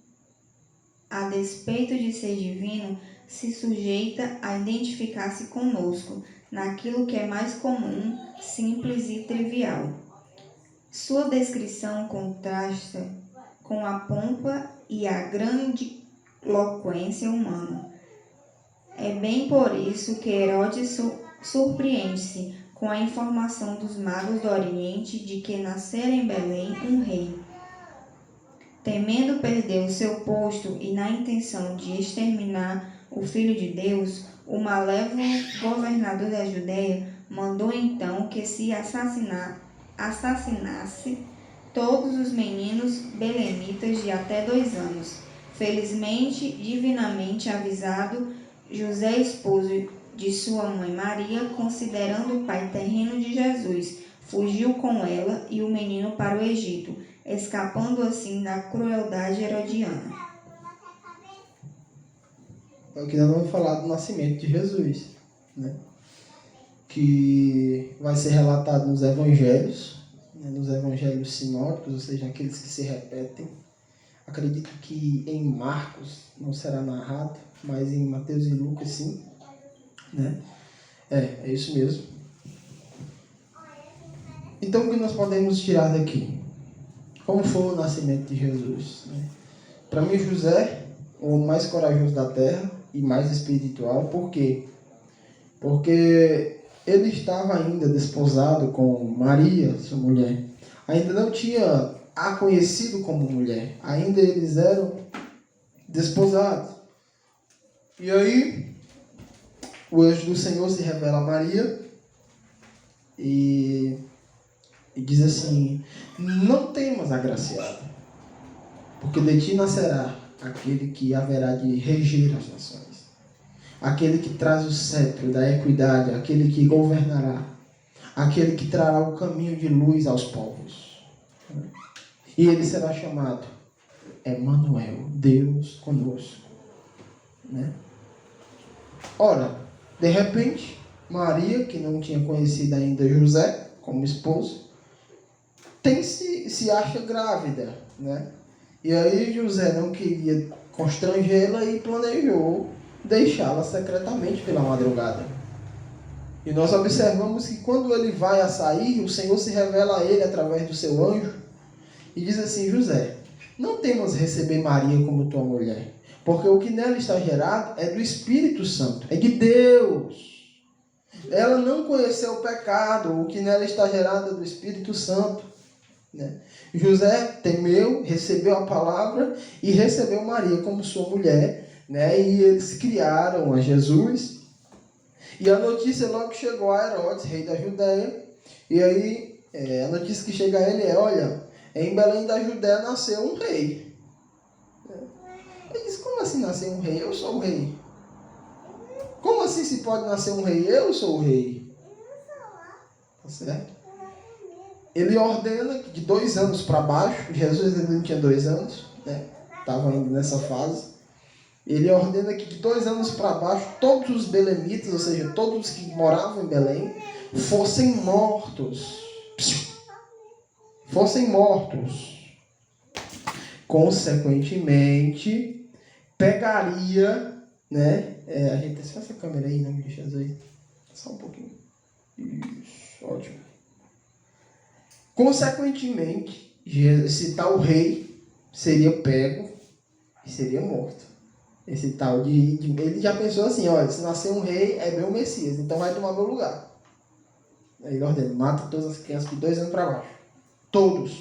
a despeito de ser divino, se sujeita a identificar-se conosco naquilo que é mais comum, simples e trivial. Sua descrição contrasta com a pompa e a grandiloquência humana. É bem por isso que Herodes surpreende-se com a informação dos magos do Oriente de que nascera em Belém um rei. Temendo perder o seu posto e na intenção de exterminar o Filho de Deus, o malévolo governador da Judéia mandou então que se assassinasse todos os meninos belemitas de até 2 anos. Felizmente, divinamente avisado, José, esposo de sua mãe Maria, considerando o pai terreno de Jesus, fugiu com ela e o menino para o Egito, escapando assim da crueldade herodiana. Aqui nós vamos falar do nascimento de Jesus, né? Que vai ser relatado nos evangelhos, né? Nos evangelhos sinóticos, ou seja, aqueles que se repetem. Acredito que em Marcos não será narrado, mas em Mateus e Lucas sim, né? É isso mesmo. Então o que nós podemos tirar daqui? Como foi o nascimento de Jesus, né? Para mim, José, o mais corajoso da terra e mais espiritual. Por quê? Porque ele estava ainda desposado com Maria, sua mulher. Ainda não tinha a conhecido como mulher. Ainda eles eram desposados. E aí, o anjo do Senhor se revela a Maria e diz assim: não temas, agraciada, porque de ti nascerá aquele que haverá de reger as nações, aquele que traz o cetro da equidade, aquele que governará, aquele que trará o caminho de luz aos povos. E ele será chamado Emanuel, Deus conosco, né? Ora, de repente, Maria, que não tinha conhecido ainda José como esposo, se acha grávida, né? E aí José não queria constrangê-la e planejou deixá-la secretamente pela madrugada. E nós observamos que quando ele vai a sair, o Senhor se revela a ele através do seu anjo e diz assim: José, não temas receber Maria como tua mulher, porque o que nela está gerado é do Espírito Santo, é de Deus. Ela não conheceu o pecado, o que nela está gerado é do Espírito Santo, né? José temeu, recebeu a palavra e recebeu Maria como sua mulher, né? E eles criaram a Jesus. E a notícia logo chegou a Herodes, rei da Judéia. E aí a notícia que chega a ele é: olha, em Belém da Judéia nasceu um rei. Ele diz: como assim nasceu um rei? Eu sou o rei. Como assim se pode nascer um rei? Eu sou o rei. Tá certo? Ele ordena que de 2 anos para baixo, Jesus ainda não tinha 2 anos, né? Estava ainda nessa fase. Ele ordena que de 2 anos para baixo, todos os belemitas, ou seja, todos os que moravam em Belém, fossem mortos. Fossem mortos. Consequentemente, pegaria, né? A gente só essa câmera aí, não me deixa aí. Só um pouquinho. Isso, ótimo. Consequentemente, esse tal rei seria pego e seria morto. Esse tal ele já pensou assim: olha, se nascer um rei é meu Messias, então vai tomar meu lugar. Aí ele ordena: mata todas as crianças de 2 anos para baixo. Todos.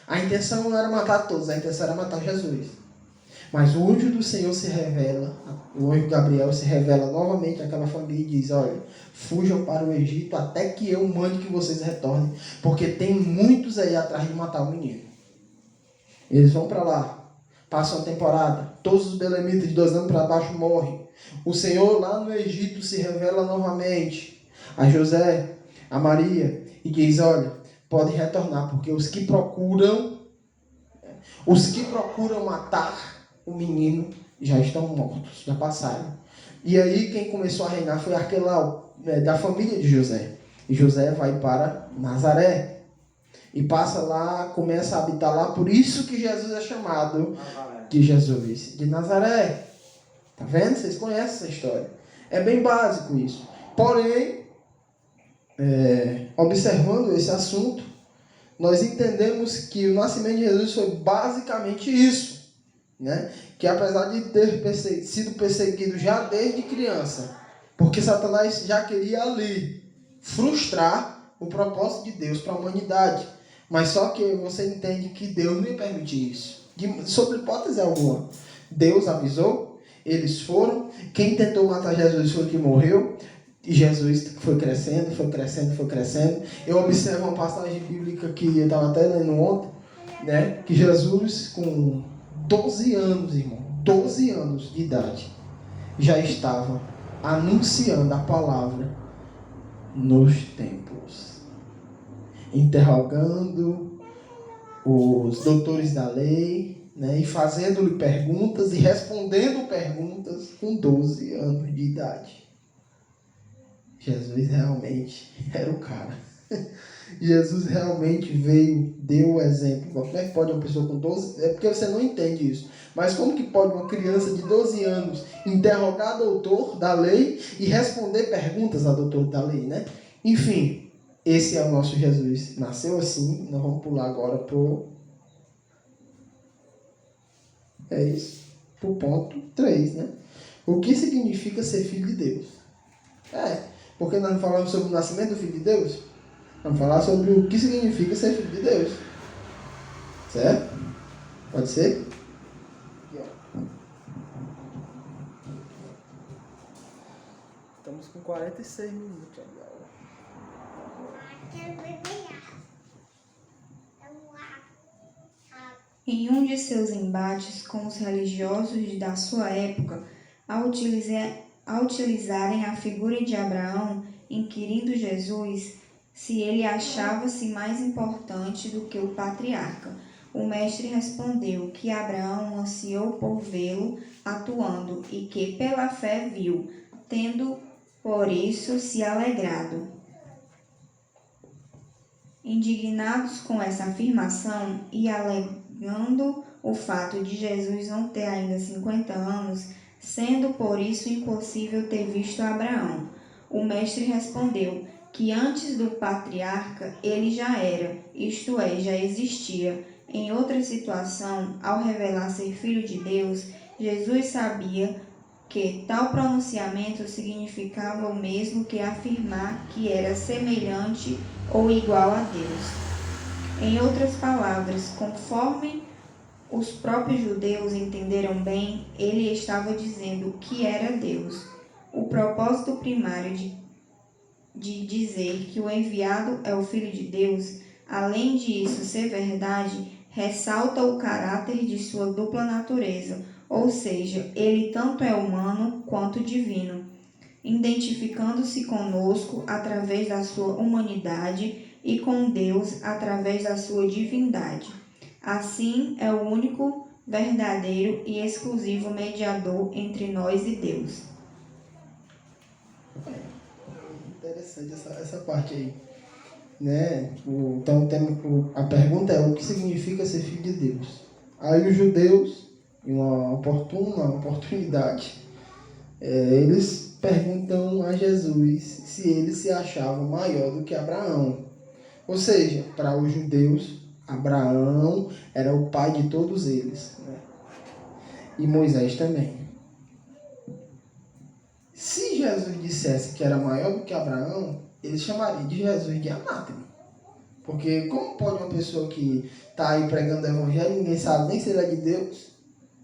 A intenção não era matar todos, a intenção era matar Jesus. Mas o anjo do Senhor se revela, o anjo Gabriel se revela novamente àquela família e diz: olha, fujam para o Egito até que eu mande que vocês retornem, porque tem muitos aí atrás de matar o menino. Eles vão para lá, passam a temporada, todos os belemitas de 2 anos para baixo morrem. O Senhor lá no Egito se revela novamente a José, a Maria, e diz: olha, podem retornar, porque os que procuram matar o menino já estão mortos, já passaram. E aí quem começou a reinar foi Arquelau, né, da família de José. E José vai para Nazaré. e passa lá, começa a habitar lá. Por isso que Jesus é chamado de Jesus, de Nazaré. Tá vendo? Vocês conhecem essa história. É bem básico isso. Porém, observando esse assunto, nós entendemos que o nascimento de Jesus foi basicamente isso, né? Que apesar de ter sido perseguido já desde criança, porque Satanás já queria ali frustrar o propósito de Deus para a humanidade. Mas só que você entende que Deus não ia permitir isso, sob hipótese alguma. Deus avisou, eles foram, quem tentou matar Jesus foi o que morreu, e Jesus foi crescendo, foi crescendo, foi crescendo. Eu observo uma passagem bíblica que eu estava até lendo ontem, né? Que Jesus, com 12 anos, irmão, 12 anos de idade, já estava anunciando a palavra nos templos, interrogando os doutores da lei, né? E fazendo-lhe perguntas e respondendo perguntas com 12 anos de idade. Jesus realmente era o cara. Jesus realmente veio, deu o exemplo. Como é que pode uma pessoa com 12... É porque você não entende isso. Mas como que pode uma criança de 12 anos interrogar doutor da lei e responder perguntas a doutor da lei, né? Enfim, esse é o nosso Jesus. Nasceu assim. Nós vamos pular agora pro ponto 3, né? O que significa ser filho de Deus? Porque nós não falamos sobre o nascimento do Filho de Deus? Vamos falar sobre o que significa ser filho de Deus. Certo? Pode ser? Aqui, ó. Estamos com 46 minutos de aula. Em um de seus embates com os religiosos da sua época, ao utilizarem a figura de Abraão, inquirindo Jesus se ele achava-se mais importante do que o patriarca, o mestre respondeu que Abraão ansiou por vê-lo atuando e que pela fé viu, tendo por isso se alegrado. Indignados com essa afirmação e alegando o fato de Jesus não ter ainda 50 anos, sendo por isso impossível ter visto Abraão, o mestre respondeu que antes do patriarca ele já era, isto é, já existia. Em outra situação, ao revelar ser filho de Deus, Jesus sabia que tal pronunciamento significava o mesmo que afirmar que era semelhante ou igual a Deus. Em outras palavras, conforme os próprios judeus entenderam bem, ele estava dizendo que era Deus. O propósito primário de dizer que o enviado é o Filho de Deus, além de isso ser verdade, ressalta o caráter de sua dupla natureza, ou seja, ele tanto é humano quanto divino, identificando-se conosco através da sua humanidade e com Deus através da sua divindade. Assim, é o único, verdadeiro e exclusivo mediador entre nós e Deus. Interessante essa parte aí, né? Então a pergunta é: o que significa ser filho de Deus? Aí os judeus, em uma oportunidade, eles perguntam a Jesus se ele se achava maior do que Abraão. Ou seja, para os judeus, Abraão era o pai de todos eles, né? E Moisés também. Se Jesus dissesse que era maior do que Abraão, eles chamariam de Jesus de anátema. Porque como pode uma pessoa que está aí pregando o evangelho, ninguém sabe nem se ele é de Deus,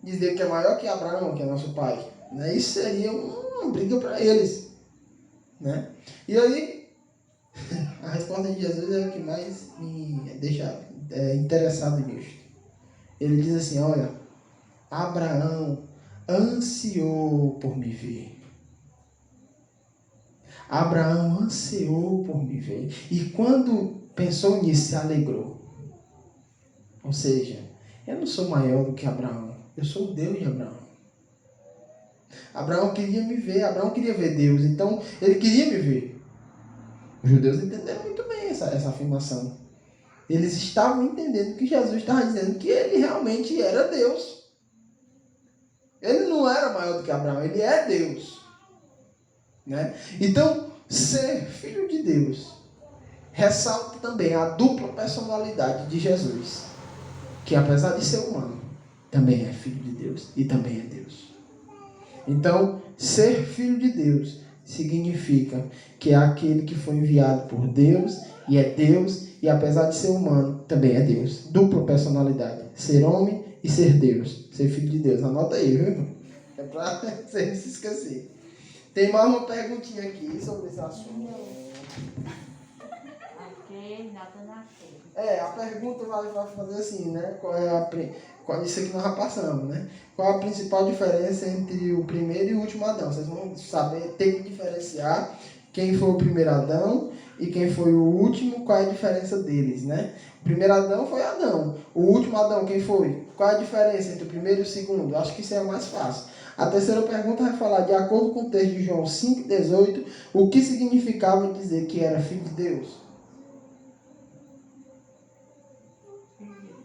dizer que é maior que Abraão, que é nosso pai? Né? Isso seria uma briga para eles. Né? E aí, a resposta de Jesus é o que mais me deixa interessado nisso. Ele diz assim: olha, Abraão ansiou por me ver. Abraão ansiou por me ver. E quando pensou nisso, se alegrou. Ou seja, eu não sou maior do que Abraão. Eu sou o Deus de Abraão. Abraão queria me ver. Abraão queria ver Deus. Então, ele queria me ver. Os judeus entenderam muito bem essa afirmação. Eles estavam entendendo que Jesus estava dizendo que ele realmente era Deus. Ele não era maior do que Abraão, ele é Deus. Né? Então, ser filho de Deus ressalta também a dupla personalidade de Jesus, que apesar de ser humano, também é filho de Deus e também é Deus. Então, ser filho de Deus significa que é aquele que foi enviado por Deus e é Deus, e apesar de ser humano, também é Deus. Dupla personalidade, ser homem e ser Deus, ser filho de Deus. Anota aí, viu, irmão? É para você não se esquecer. Tem mais uma perguntinha aqui sobre esse assunto. A pergunta vai fazer assim, né? Isso aqui nós já passamos, né? Qual a principal diferença entre o primeiro e o último Adão? Vocês vão saber, ter que diferenciar quem foi o primeiro Adão e quem foi o último, qual é a diferença deles, né? O primeiro Adão foi Adão. O último Adão, quem foi? Qual é a diferença entre o primeiro e o segundo? Acho que isso é mais fácil. A terceira pergunta vai falar, de acordo com o texto de João 5,18, o que significava dizer que era filho de Deus?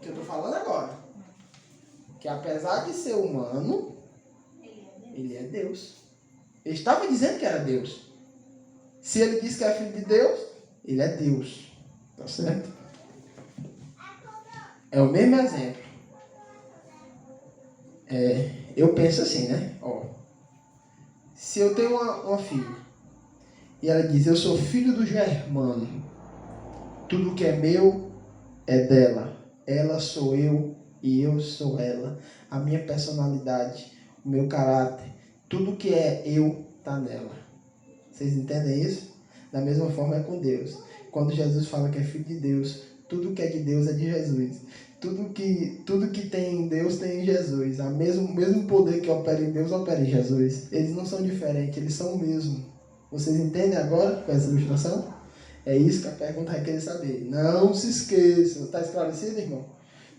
Que eu estou falando agora. Que apesar de ser humano, ele é Deus. Ele estava dizendo que era Deus. Se ele diz que é filho de Deus, ele é Deus. Tá certo? É o mesmo exemplo. Eu penso assim, né? Se eu tenho uma filha e ela diz, eu sou filho do Germano, tudo que é meu é dela, ela sou eu e eu sou ela, a minha personalidade, o meu caráter, tudo que é eu está nela. Vocês entendem isso? Da mesma forma é com Deus. Quando Jesus fala que é filho de Deus, tudo que é de Deus é de Jesus. Tudo que tem em Deus tem em Jesus. O mesmo poder que opera em Deus opera em Jesus. Eles não são diferentes, eles são o mesmo. Vocês entendem agora com essa ilustração? É isso que a pergunta vai querer saber. Não se esqueçam. Está esclarecido, irmão?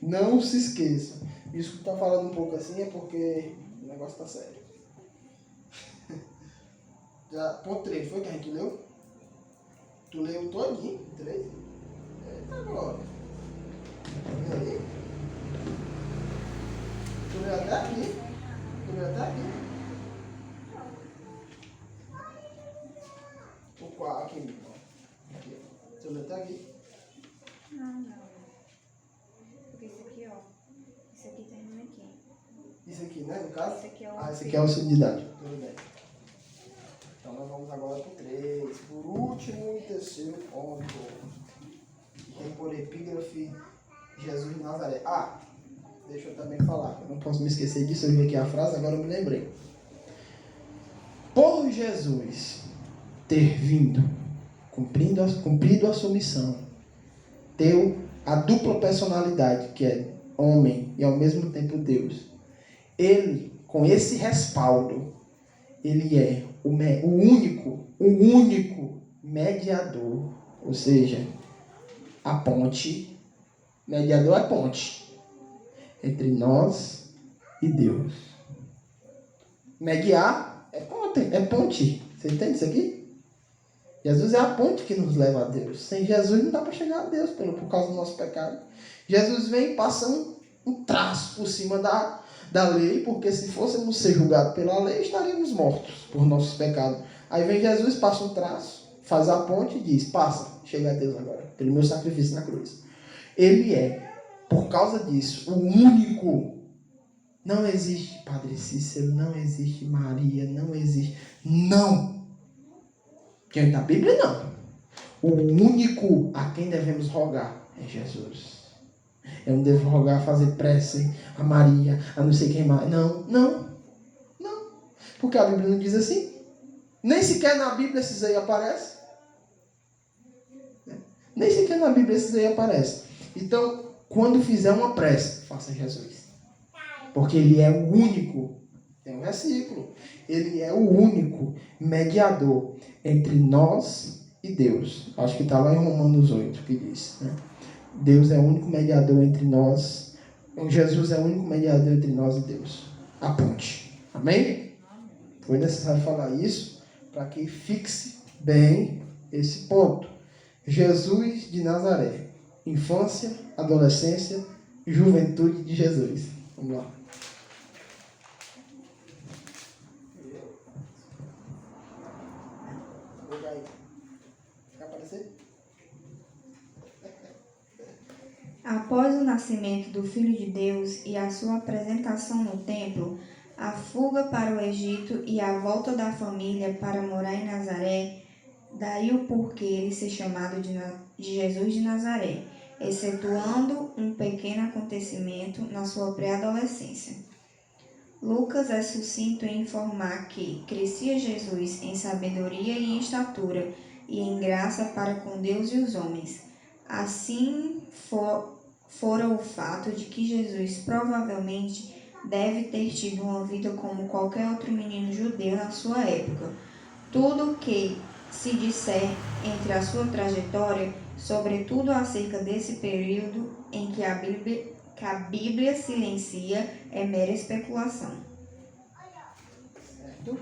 Não se esqueçam. Isso que estou falando um pouco assim é porque o negócio está sério. Ponto 3, foi que a gente leu? Tu leu todinho? 3? Eita agora. E aí? Tu leu até aqui? O 4 aqui, meu irmão. Aqui. Tu leu até aqui? Não. Porque isso aqui, ó. Isso aqui termina aqui. Isso aqui, né? No caso? Esse aqui é o esse aqui é o auxílio didático. Tudo bem. Então nós vamos agora para o 3. Por último e terceiro ponto. Tem por epígrafe Jesus de Nazaré. Deixa eu também falar. Eu não posso me esquecer disso. Eu vi aqui a frase, agora eu me lembrei. Por Jesus ter vindo, cumprido a sua missão, ter a dupla personalidade, que é homem e ao mesmo tempo Deus. Ele, com esse respaldo, ele é o único mediador, ou seja, a ponte, mediador é ponte, entre nós e Deus. Mediar é ponte. Você entende isso aqui? Jesus é a ponte que nos leva a Deus. Sem Jesus não dá para chegar a Deus por causa do nosso pecado. Jesus vem passando um traço por cima da lei, porque se fôssemos ser julgados pela lei, estaríamos mortos por nossos pecados. Aí vem Jesus, passa um traço, faz a ponte e diz, passa, chega a Deus agora, pelo meu sacrifício na cruz. Ele é, por causa disso, o único. Não existe Padre Cícero, não existe Maria, não existe. Não! Diante da Bíblia, não. O único a quem devemos rogar é Jesus. Eu não devo rogar, fazer prece a Maria, a não sei quem mais. Não. Porque a Bíblia não diz assim. Nem sequer na Bíblia esses aí aparecem. Nem sequer na Bíblia esses aí aparecem. Então, quando fizer uma prece, faça Jesus. Porque ele é o único. Tem um versículo. Ele é o único mediador entre nós e Deus. Acho que está lá em Romanos 8 que diz, né? Deus é o único mediador entre nós. Jesus é o único mediador entre nós e Deus. A ponte. Amém? Foi necessário falar isso para que fixe bem esse ponto. Jesus de Nazaré. infância, adolescência e juventude de Jesus. Vamos lá. Quer aparecer? Após o nascimento do Filho de Deus e a sua apresentação no templo, a fuga para o Egito e a volta da família para morar em Nazaré, daí o porquê ele ser chamado de Jesus de Nazaré, excetuando um pequeno acontecimento na sua pré-adolescência. Lucas é sucinto em informar que crescia Jesus em sabedoria e em estatura e em graça para com Deus e os homens. Assim fora o fato de que Jesus provavelmente deve ter tido uma vida como qualquer outro menino judeu na sua época. Tudo o que se disser entre a sua trajetória, sobretudo acerca desse período em que a Bíblia silencia, é mera especulação. Certo?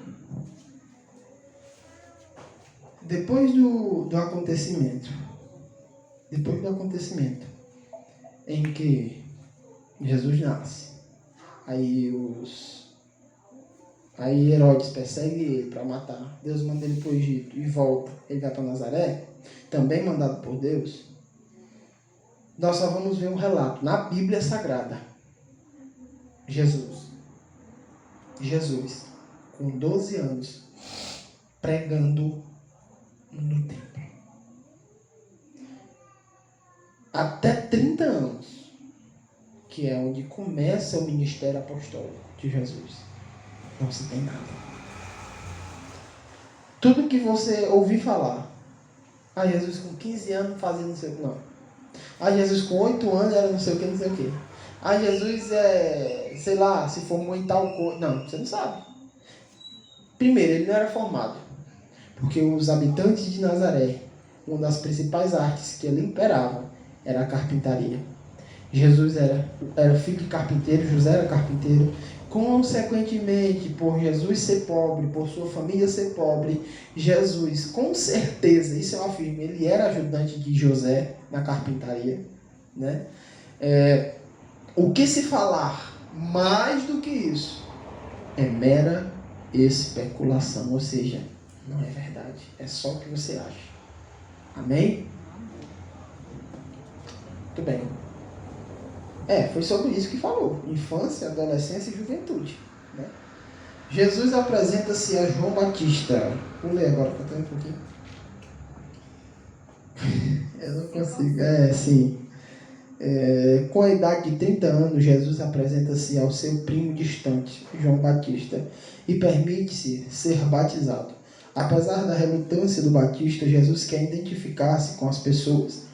Depois do acontecimento em que Jesus nasce, aí Herodes persegue ele para matar, Deus manda ele para o Egito e volta, ele vai para Nazaré, também mandado por Deus. Nós só vamos ver um relato na Bíblia Sagrada. Jesus, com 12 anos, pregando no templo. Até 30 anos, que é onde começa o ministério apostólico de Jesus. Não se tem nada. Tudo que você ouvir falar, Jesus com 15 anos fazia não sei o que, não. Jesus com 8 anos era não sei o que, não sei o que. Jesus sei lá, se formou em tal coisa. Não, você não sabe. Primeiro, ele não era formado. Porque os habitantes de Nazaré, uma das principais artes que ele imperava, era a carpintaria. Jesus era filho de carpinteiro, José era carpinteiro. Consequentemente, por Jesus ser pobre, por sua família ser pobre, Jesus, com certeza, isso eu afirmo, ele era ajudante de José na carpintaria, né? O que se falar mais do que isso é mera especulação, ou seja, não é verdade, é só o que você acha. Amém? Muito bem. Foi sobre isso que falou. Infância, adolescência e juventude, né? Jesus apresenta-se a João Batista. Vou ler agora, faltando um pouquinho. Eu não consigo. Sim. Com a idade de 30 anos, Jesus apresenta-se ao seu primo distante, João Batista, e permite-se ser batizado. Apesar da relutância do Batista, Jesus quer identificar-se com as pessoas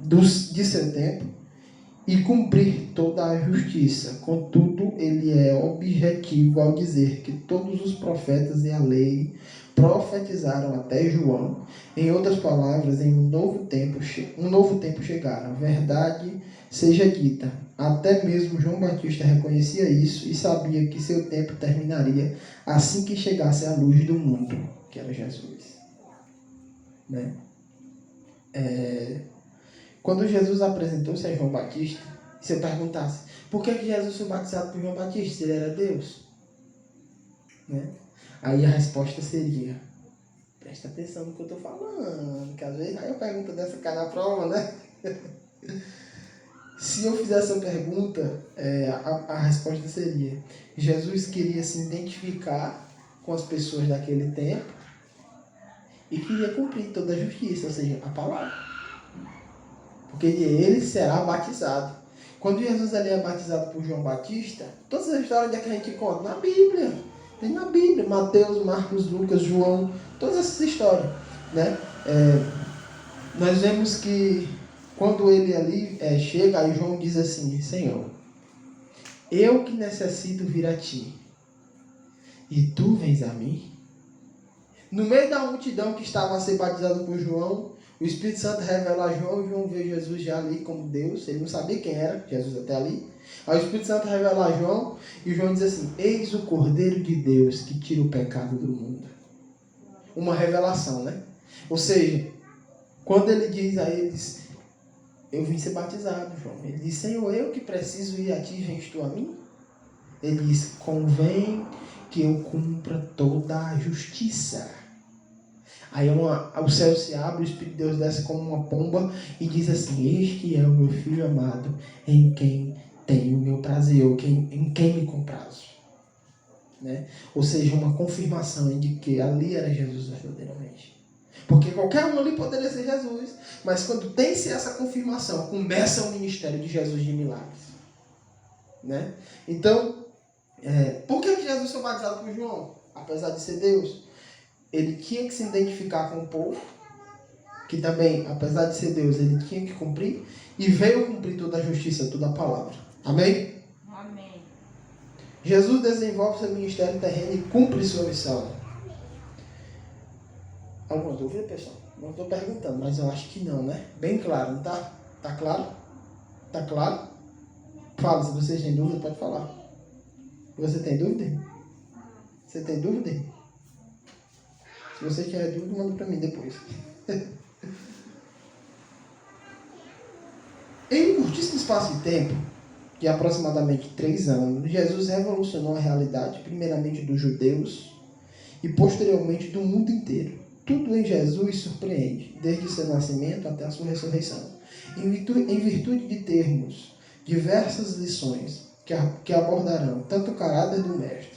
de seu tempo e cumprir toda a justiça. Contudo, ele é objetivo ao dizer que todos os profetas e a lei profetizaram até João. Em outras palavras, um novo tempo chegará. Verdade seja dita, até mesmo João Batista reconhecia isso e sabia que seu tempo terminaria assim que chegasse a luz do mundo, que era Jesus, né? Quando Jesus apresentou-se a João Batista, se eu perguntasse, por que Jesus foi batizado por João Batista? Se ele era Deus, né? Aí a resposta seria, presta atenção no que eu estou falando, que às vezes aí eu pergunto dessa cai na prova, né? Se eu fizesse essa pergunta, a resposta seria, Jesus queria se identificar com as pessoas daquele tempo e queria cumprir toda a justiça, ou seja, a palavra. Porque ele será batizado. Quando Jesus ali é batizado por João Batista, todas as histórias onde é que a gente encontra? Na Bíblia. Tem na Bíblia. Mateus, Marcos, Lucas, João. Todas essas histórias, né? Nós vemos que quando ele ali chega, aí João diz assim, Senhor, eu que necessito vir a ti, e tu vens a mim? No meio da multidão que estava a ser batizado por João, o Espírito Santo revela a João e João vê Jesus já ali como Deus. Ele não sabia quem era Jesus até ali. Aí o Espírito Santo revela a João e João diz assim, eis o Cordeiro de Deus que tira o pecado do mundo. Uma revelação, né? Ou seja, quando ele diz a eles, eu vim ser batizado, João. Ele disse, Senhor, eu que preciso ir a ti, vens tu a mim? Ele disse, convém que eu cumpra toda a justiça. Aí o céu se abre, o Espírito de Deus desce como uma pomba e diz assim, este é o meu filho amado, em quem tenho o meu prazer, ou em quem me comprazo. Né? Ou seja, uma confirmação de que ali era Jesus verdadeiramente. Porque qualquer um ali poderia ser Jesus, mas quando tem-se essa confirmação, começa o ministério de Jesus de milagres. Né? Então, por que Jesus foi batizado por João? Apesar de ser Deus, ele tinha que se identificar com o povo, que também, apesar de ser Deus, ele tinha que cumprir, e veio cumprir toda a justiça, toda a palavra. Amém? Amém. Jesus desenvolve seu ministério terreno e cumpre sua missão. Alguma dúvida, pessoal? Não estou perguntando, mas eu acho que não, né? Bem claro, não tá? Tá claro? Tá claro? Fala, se vocês têm dúvida, pode falar. Você tem dúvida? Você tem dúvida? Se você tiver dúvida, manda para mim depois. Em um curtíssimo espaço de tempo, de aproximadamente 3 anos, Jesus revolucionou a realidade, primeiramente dos judeus e posteriormente do mundo inteiro. Tudo em Jesus surpreende, desde seu nascimento até a sua ressurreição. Em virtude de termos diversas lições que abordarão tanto o caráter do mestre,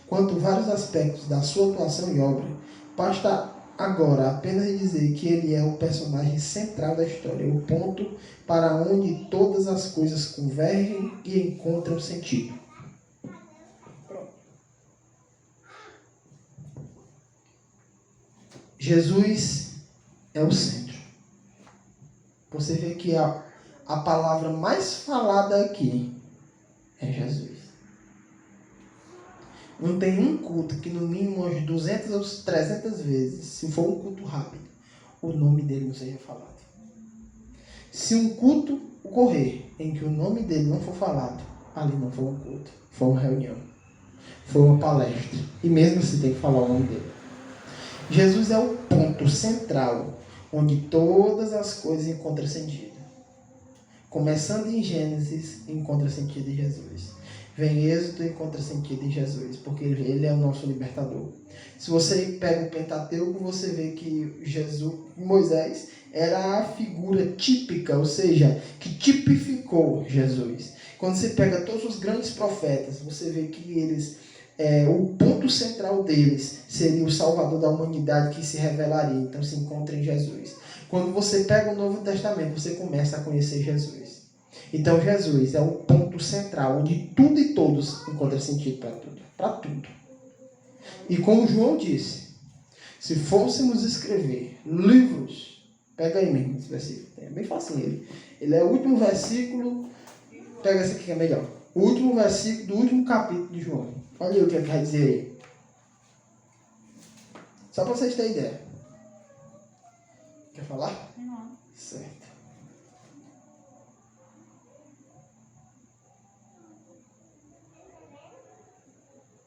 quanto vários aspectos da sua atuação e obra, basta agora apenas dizer que ele é o personagem central da história, o ponto para onde todas as coisas convergem e encontram sentido. Pronto. Jesus é o centro. Você vê que a palavra mais falada aqui é Jesus. Não tem um culto que no mínimo umas 200 ou 300 vezes, se for um culto rápido, o nome dele não seja falado. Se um culto ocorrer em que o nome dele não for falado, ali não foi um culto, foi uma reunião, foi uma palestra. E mesmo assim tem que falar o nome dele. Jesus é o ponto central onde todas as coisas encontram sentido. Começando em Gênesis, encontra sentido em Jesus. Vem Êxodo e encontra sentido em Jesus, porque ele é o nosso libertador. Se você pega o Pentateuco, você vê que Moisés era a figura típica, ou seja, que tipificou Jesus. Quando você pega todos os grandes profetas, você vê que eles, o ponto central deles seria o Salvador da humanidade que se revelaria. Então se encontra em Jesus. Quando você pega o Novo Testamento, você começa a conhecer Jesus. Então Jesus é o ponto central, onde tudo e todos encontram sentido para tudo. Para tudo. E como João disse, se fôssemos escrever livros, pega aí mesmo esse versículo, é bem facinho ele é o último versículo, pega esse aqui que é melhor, o último versículo do último capítulo de João. Olha aí o que quer dizer aí. Só para vocês terem ideia. Quer falar? Não. Certo.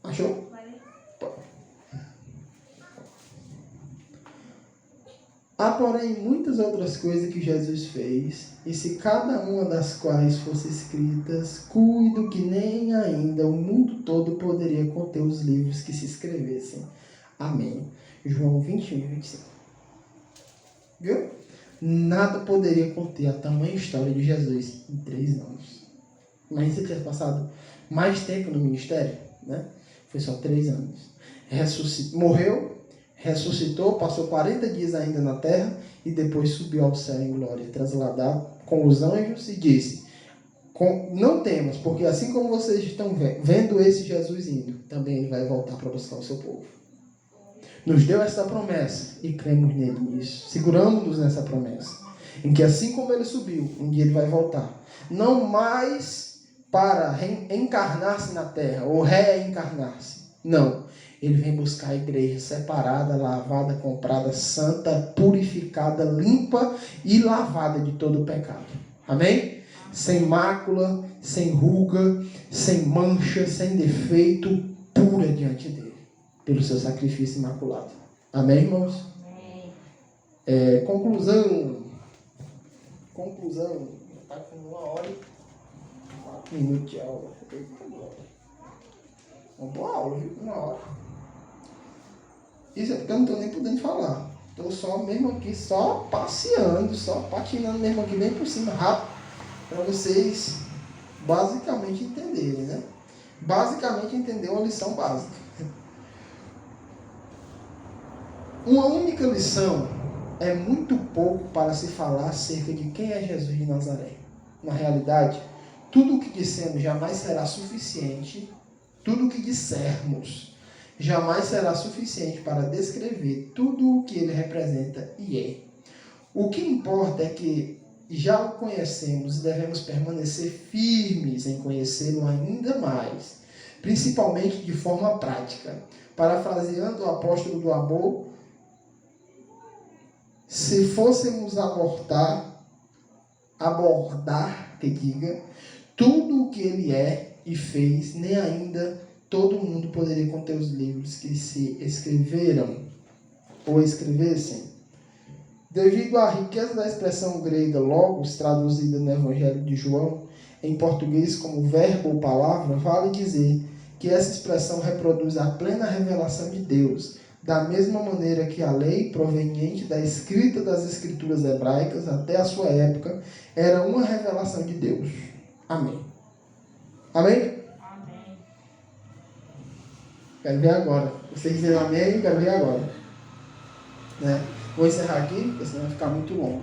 Achou? Há, porém, muitas outras coisas que Jesus fez, e se cada uma das quais fosse escritas, cuido que nem ainda o mundo todo poderia conter os livros que se escrevessem. Amém. João 21 e 25. Viu? Nada poderia conter a tamanha história de Jesus em 3 anos. Mas você tinha passado mais tempo no ministério, né? Foi só 3 anos. Morreu, ressuscitou, passou 40 dias ainda na terra e depois subiu ao céu em glória, trasladado com os anjos e disse, não temas, porque assim como vocês estão vendo esse Jesus indo, também ele vai voltar para buscar o seu povo. Nos deu essa promessa e cremos nele nisso. Seguramos-nos nessa promessa. Em que assim como ele subiu, um dia ele vai voltar. Não mais para encarnar-se na terra ou reencarnar-se. Não. Ele vem buscar a igreja separada, lavada, comprada, santa, purificada, limpa e lavada de todo o pecado. Amém? Sem mácula, sem ruga, sem mancha, sem defeito, pura diante dele. Pelo seu sacrifício imaculado. Amém, irmãos? Amém. Conclusão. tá com 1h04 de aula. Eita, glória. Uma boa aula, viu? 1 hora. Isso é porque eu não tô nem podendo falar. Tô só mesmo aqui, só passeando, só patinando mesmo aqui bem por cima, rápido, para vocês basicamente entenderem, né? Basicamente entender uma lição básica. Uma única lição é muito pouco para se falar acerca de quem é Jesus de Nazaré. Na realidade, tudo o que dissemos jamais será suficiente, tudo o que dissermos jamais será suficiente para descrever tudo o que ele representa e é. O que importa é que já o conhecemos e devemos permanecer firmes em conhecê-lo ainda mais, principalmente de forma prática. Parafraseando o apóstolo do amor, se fôssemos abordar, tudo o que ele é e fez, nem ainda todo mundo poderia conter os livros que se escreveram ou escrevessem. Devido à riqueza da expressão grega logos, traduzida no Evangelho de João, em português como verbo ou palavra, vale dizer que essa expressão reproduz a plena revelação de Deus, da mesma maneira que a lei, proveniente da escrita das escrituras hebraicas até a sua época, era uma revelação de Deus. Amém. Amém? Amém. Quero ver agora. Vocês dizem amém, quero ver agora. Né? Vou encerrar aqui, porque senão vai ficar muito longo.